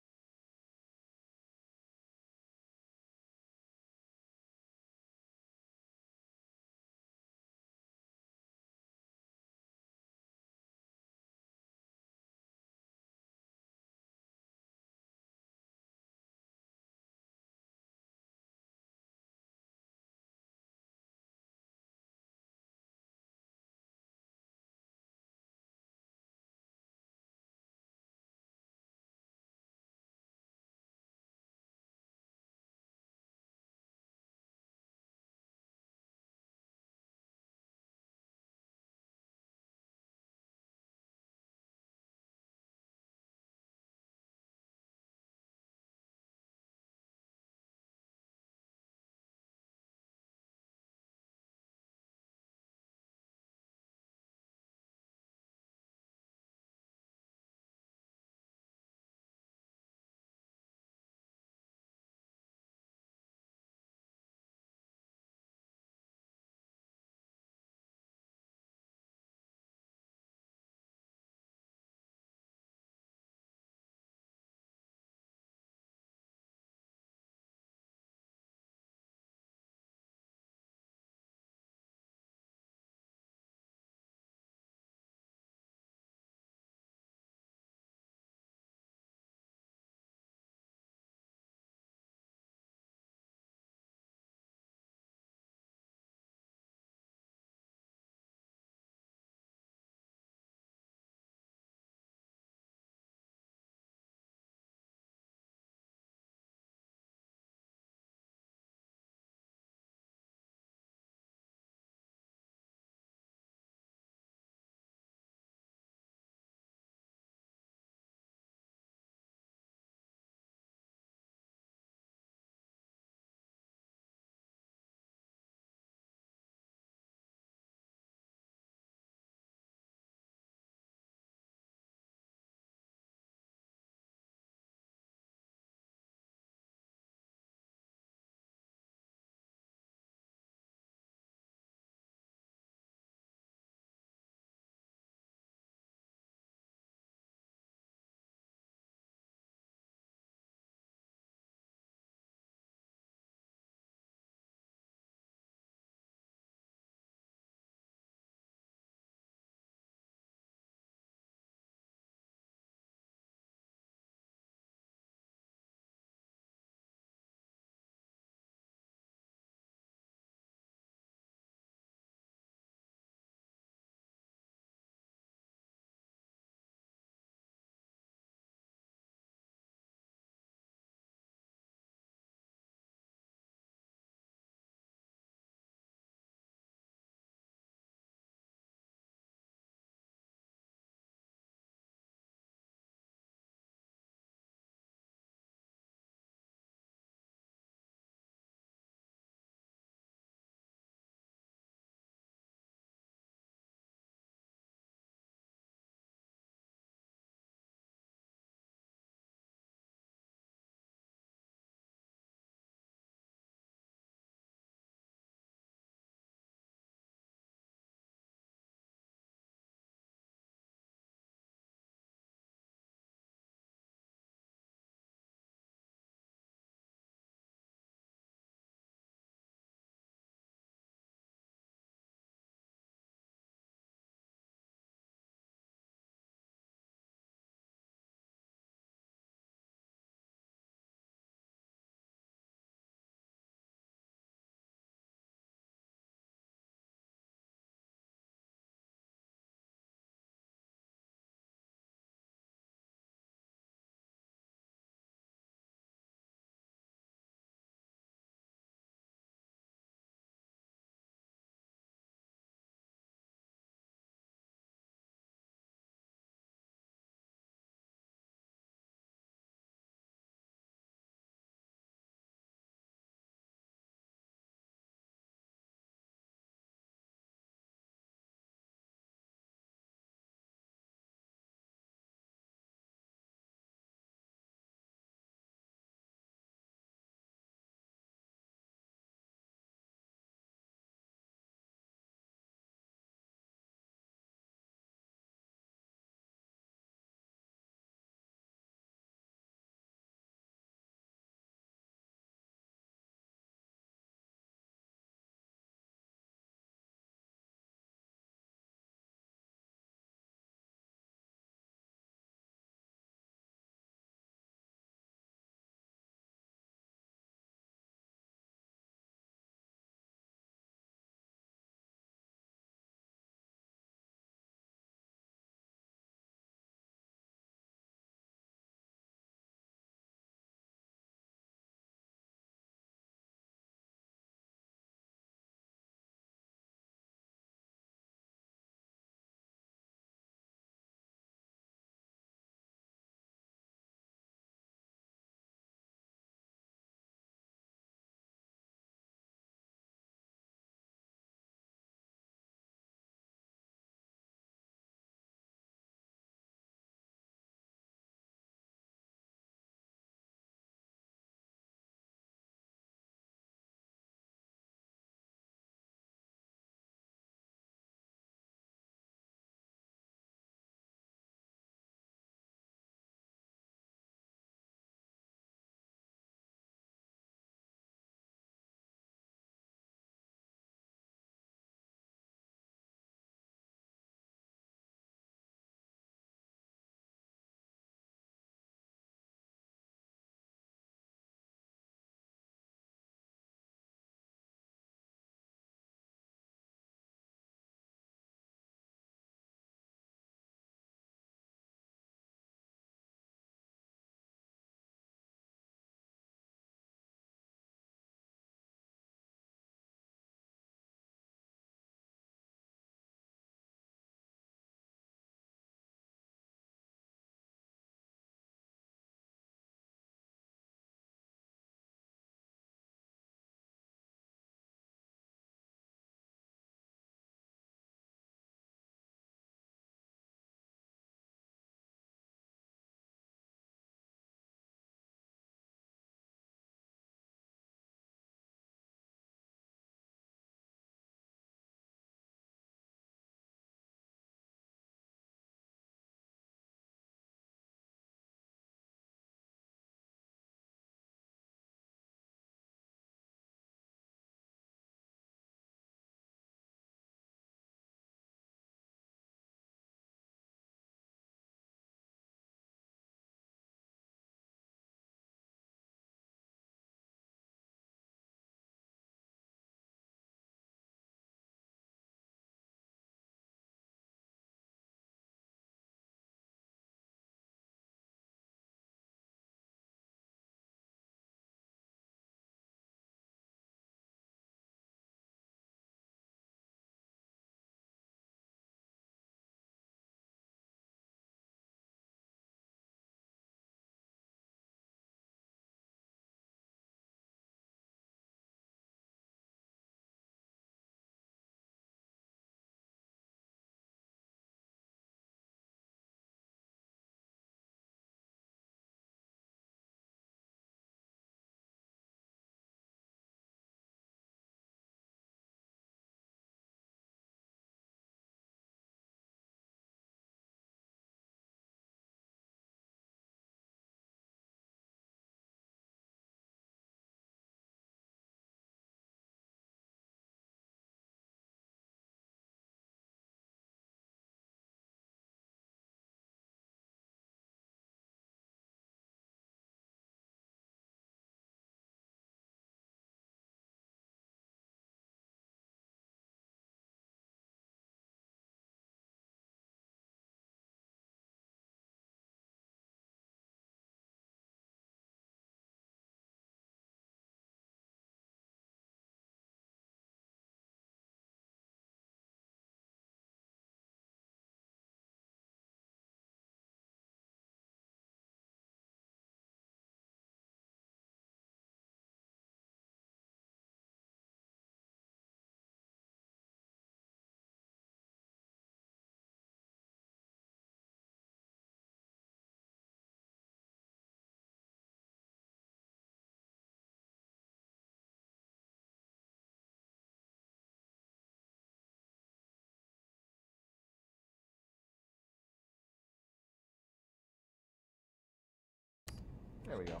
There we go.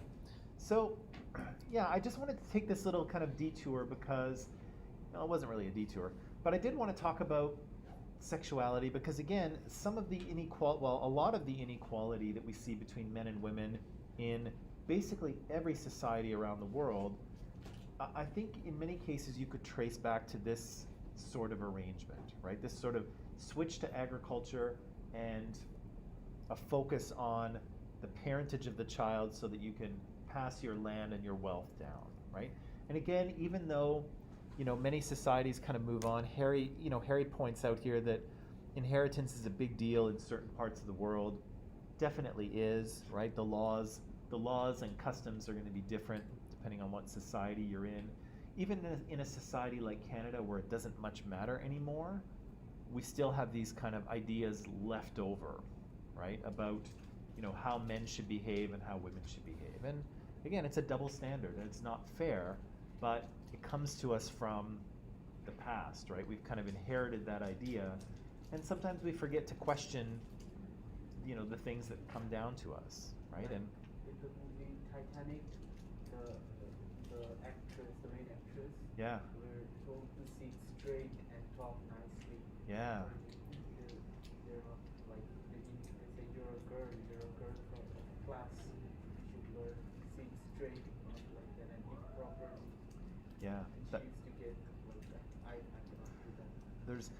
So, yeah, I just wanted to take this little kind of detour because, well, it wasn't really a detour, but I did want to talk about sexuality because, again, some of the inequality, well, a lot of the inequality that we see between men and women in basically every society around the world, I think in many cases you could trace back to this sort of arrangement, right? This sort of switch to agriculture and a focus on the parentage of the child so that you can pass your land and your wealth down, right? And again, even though, many societies kind of move on, Harry points out here that inheritance is a big deal in certain parts of the world. Definitely is, right? The laws and customs are going to be different depending on what society you're in. Even in a society like Canada where it doesn't much matter anymore, we still have these kind of ideas left over, right? About, how men should behave and how women should behave. And again, it's a double standard and it's not fair, but it comes to us from the past, right? We've kind of inherited that idea, and sometimes we forget to question, the things that come down to us, right? And in the movie Titanic, the actress, the main actress, yeah, were told to sit straight and talk nicely. yeah, They're not like they say you're a girl from class. You should learn sit straight, not like that, and eat properly. yeah. And That- she used to get like that. I cannot do that. There's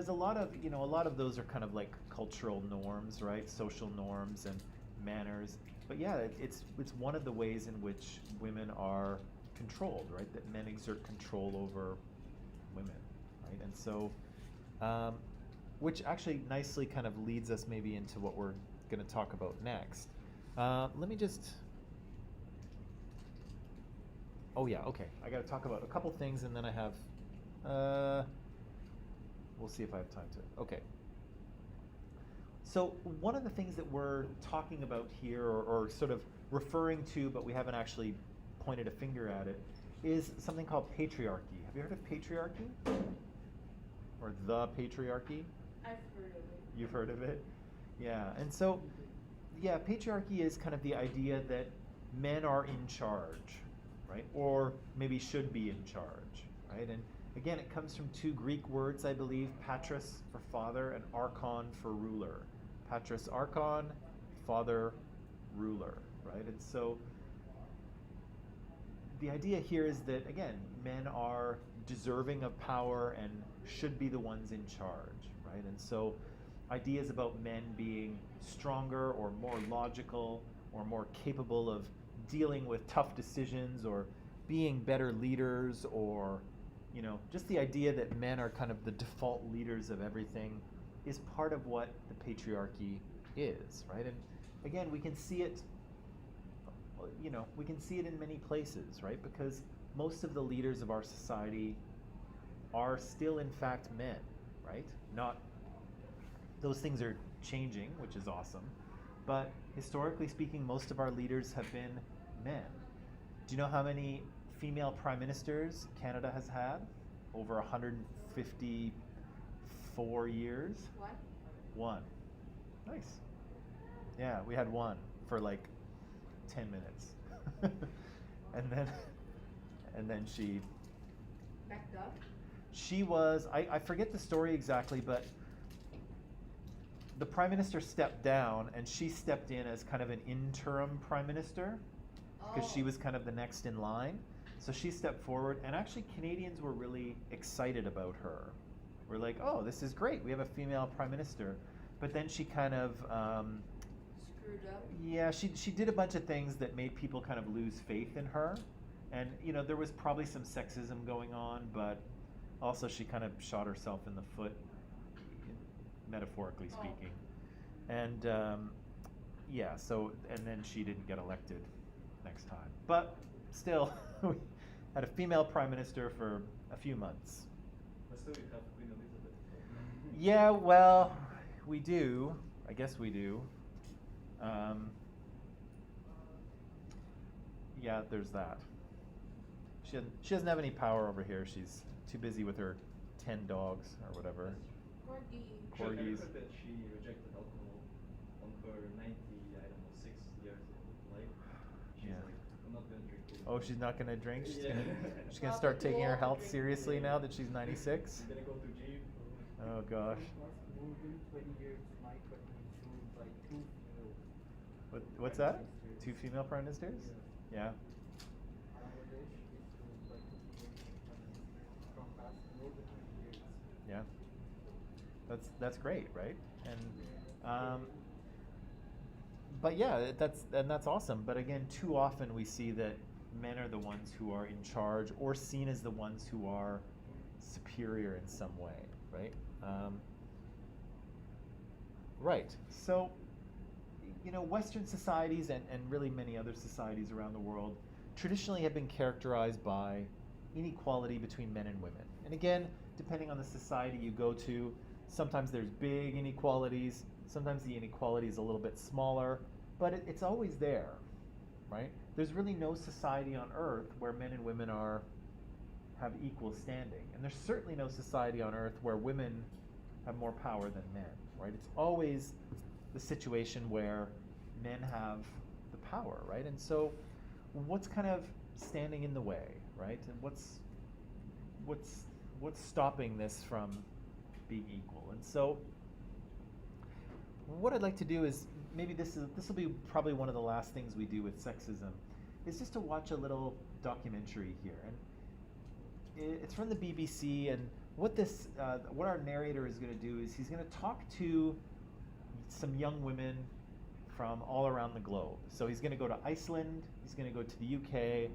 a lot of, a lot of those are kind of like cultural norms, right? Social norms and manners. But yeah, it's one of the ways in which women are controlled, right? That men exert control over women, right? And so, which actually nicely kind of leads us maybe into what we're going to talk about next. Let me just. Oh yeah, okay. I got to talk about a couple things, and then I have. We'll see if I have time to. Okay. So one of the things that we're talking about here, or sort of referring to, but we haven't actually pointed a finger at it, is something called patriarchy. Have you heard of patriarchy? Or the patriarchy? I've heard of it. You've heard of it? Yeah. And so, yeah, patriarchy is kind of the idea that men are in charge, right? Or maybe should be in charge, right? And again, it comes from two Greek words, I believe, patris for father and archon for ruler. Patris archon, father, ruler, right? And so the idea here is that, again, men are deserving of power and should be the ones in charge, right? And so ideas about men being stronger or more logical or more capable of dealing with tough decisions or being better leaders, or just the idea that men are kind of the default leaders of everything is part of what the patriarchy is, right? And again, we can see it in many places, right? Because most of the leaders of our society are still in fact men, right? Not, those things are changing, which is awesome, but historically speaking, most of our leaders have been men. Do you know how many female prime ministers Canada has had? Over 154 years? What? One. Nice. Yeah, we had one for like 10 minutes. and then she Backed up? She was, I forget the story exactly, but the prime minister stepped down and she stepped in as kind of an interim prime minister because she was kind of the next in line. So she stepped forward, and actually Canadians were really excited about her. We're like, oh, this is great. We have a female prime minister. But then she kind of, Screwed up? yeah, she did a bunch of things that made people kind of lose faith in her. And, there was probably some sexism going on, but also she kind of shot herself in the foot, metaphorically speaking. And, yeah, so, and then she didn't get elected next time. But still, we had a female prime minister for a few months. But still, we have Queen Elizabeth. Yeah, well, we do. I guess we do. Yeah, there's that. She doesn't have any power over here. She's too busy with her 10 dogs or whatever. Corgi. Corgis. I heard that she rejected alcohol on her 6 years of life. Oh, she's not gonna drink. She's Yeah. gonna start taking her health Drink. seriously now that she's 96. I'm gonna go to gym. Oh gosh. For more than 20 years, Mike had been ruled by two female. What's prime that? ministers. Two female prime ministers? Yeah. Bangladesh is ruled by two female prime ministers from past more than 20 years. Yeah. That's great, right? And but yeah, that's awesome. But again, too often we see that men are the ones who are in charge or seen as the ones who are superior in some way, right? Right. So, Western societies and really many other societies around the world traditionally have been characterized by inequality between men and women. And again, depending on the society you go to, sometimes there's big inequalities, sometimes the inequality is a little bit smaller, but it's always there, right? There's really no society on earth where men and women have equal standing. And there's certainly no society on earth where women have more power than men, right? It's always the situation where men have the power, right? And so what's kind of standing in the way, right? And what's stopping this from being equal? And so what I'd like to do is, maybe this will be probably one of the last things we do with sexism, is just to watch a little documentary here. And it's from the BBC, and what our narrator is going to do is he's going to talk to some young women from all around the globe. So he's going to go to Iceland, he's going to go to the UK,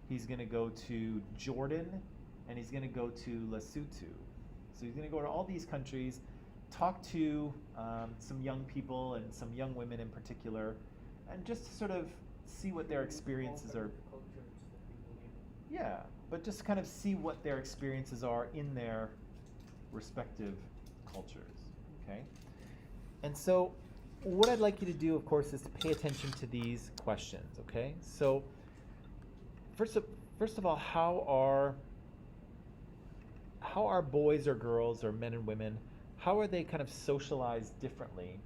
he's going to go to Jordan, and he's going to go to Lesotho. So he's going to go to all these countries, talk to some young people and some young women in particular, and just to sort of see what their experiences are. Cultures that people live in. Yeah, but just kind of see what their experiences are in their respective cultures, okay? And so what I'd like you to do, of course, is to pay attention to these questions, okay? So first of all, how are boys or girls or men and women, how are they kind of socialized differently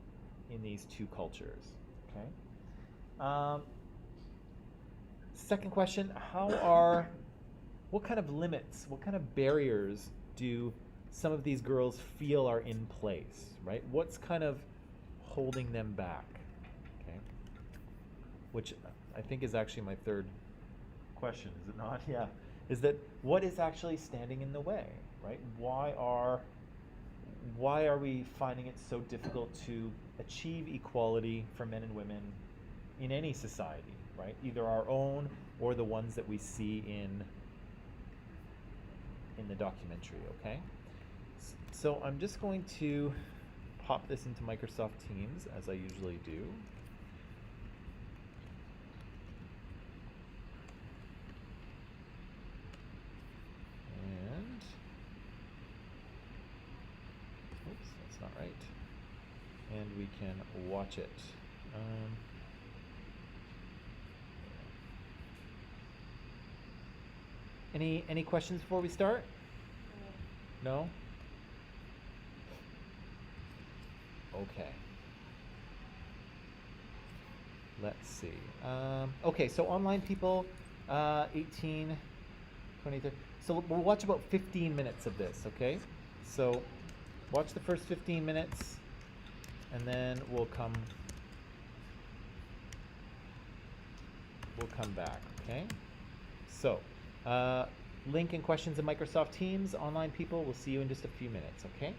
in these two cultures, okay? Second question, what kind of limits, what kind of barriers do some of these girls feel are in place, right? What's kind of holding them back, okay? Which I think is actually my third question, is it not? Yeah. Is that what is actually standing in the way, right? Why are we finding it so difficult to achieve equality for men and women in any society, right? Either our own or the ones that we see in the documentary, okay? So I'm just going to pop this into Microsoft Teams, as I usually do. And, oops, that's not right. And we can watch it. Any questions before we start? No? Okay. Let's see. Okay, so online people, 18, 20, 30. So we'll watch about 15 minutes of this, okay? So watch the first 15 minutes, and then we'll come back, okay? So, link and questions in Microsoft Teams. Online people, we'll see you in just a few minutes, okay?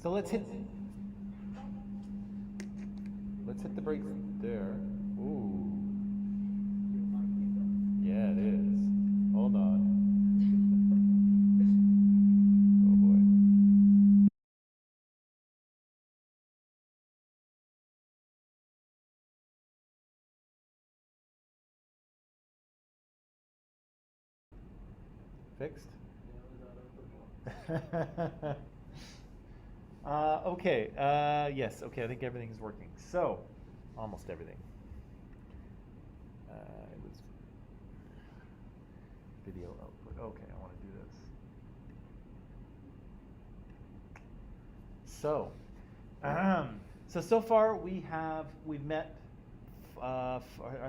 So let's hit the brakes there. Ooh. Yeah, it is. Hold on. Oh boy. Fixed? Okay. Yes. Okay. I think everything's working. So, almost everything. It was video output. Okay. I want to do this. So, so far we've met. Are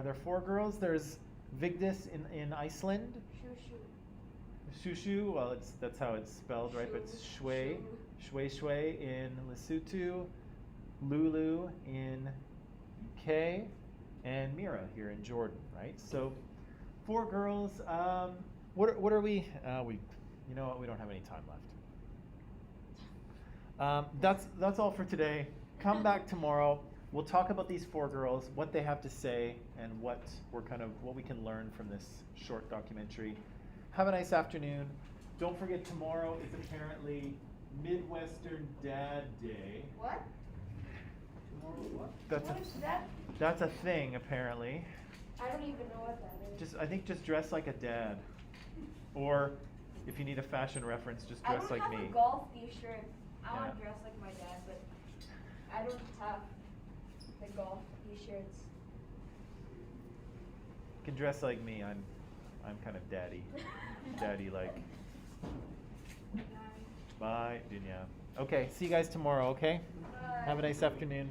there 4 girls? There's Vigdis in Iceland. Shushu, well, that's how it's spelled, right? But it's Shui, Shui in Lesotho, Lulu in UK, and Mira here in Jordan, right? So, 4 girls. What are we? You know what? We don't have any time left. That's all for today. Come back tomorrow. We'll talk about these 4 girls, what they have to say, and what we can learn from this short documentary. Have a nice afternoon. Don't forget, tomorrow is apparently Midwestern Dad Day. What? Tomorrow what? What is that? That's a thing, apparently. I don't even know what that is. I think just dress like a dad. Or if you need a fashion reference, just dress like I me. don't have a golf t-shirt. I want Yeah. to dress like my dad, but I don't have the golf t-shirts. You can dress like me. I'm kind of daddy-like. Bye, Dunya. Okay, see you guys tomorrow, okay? Bye. Have a nice afternoon.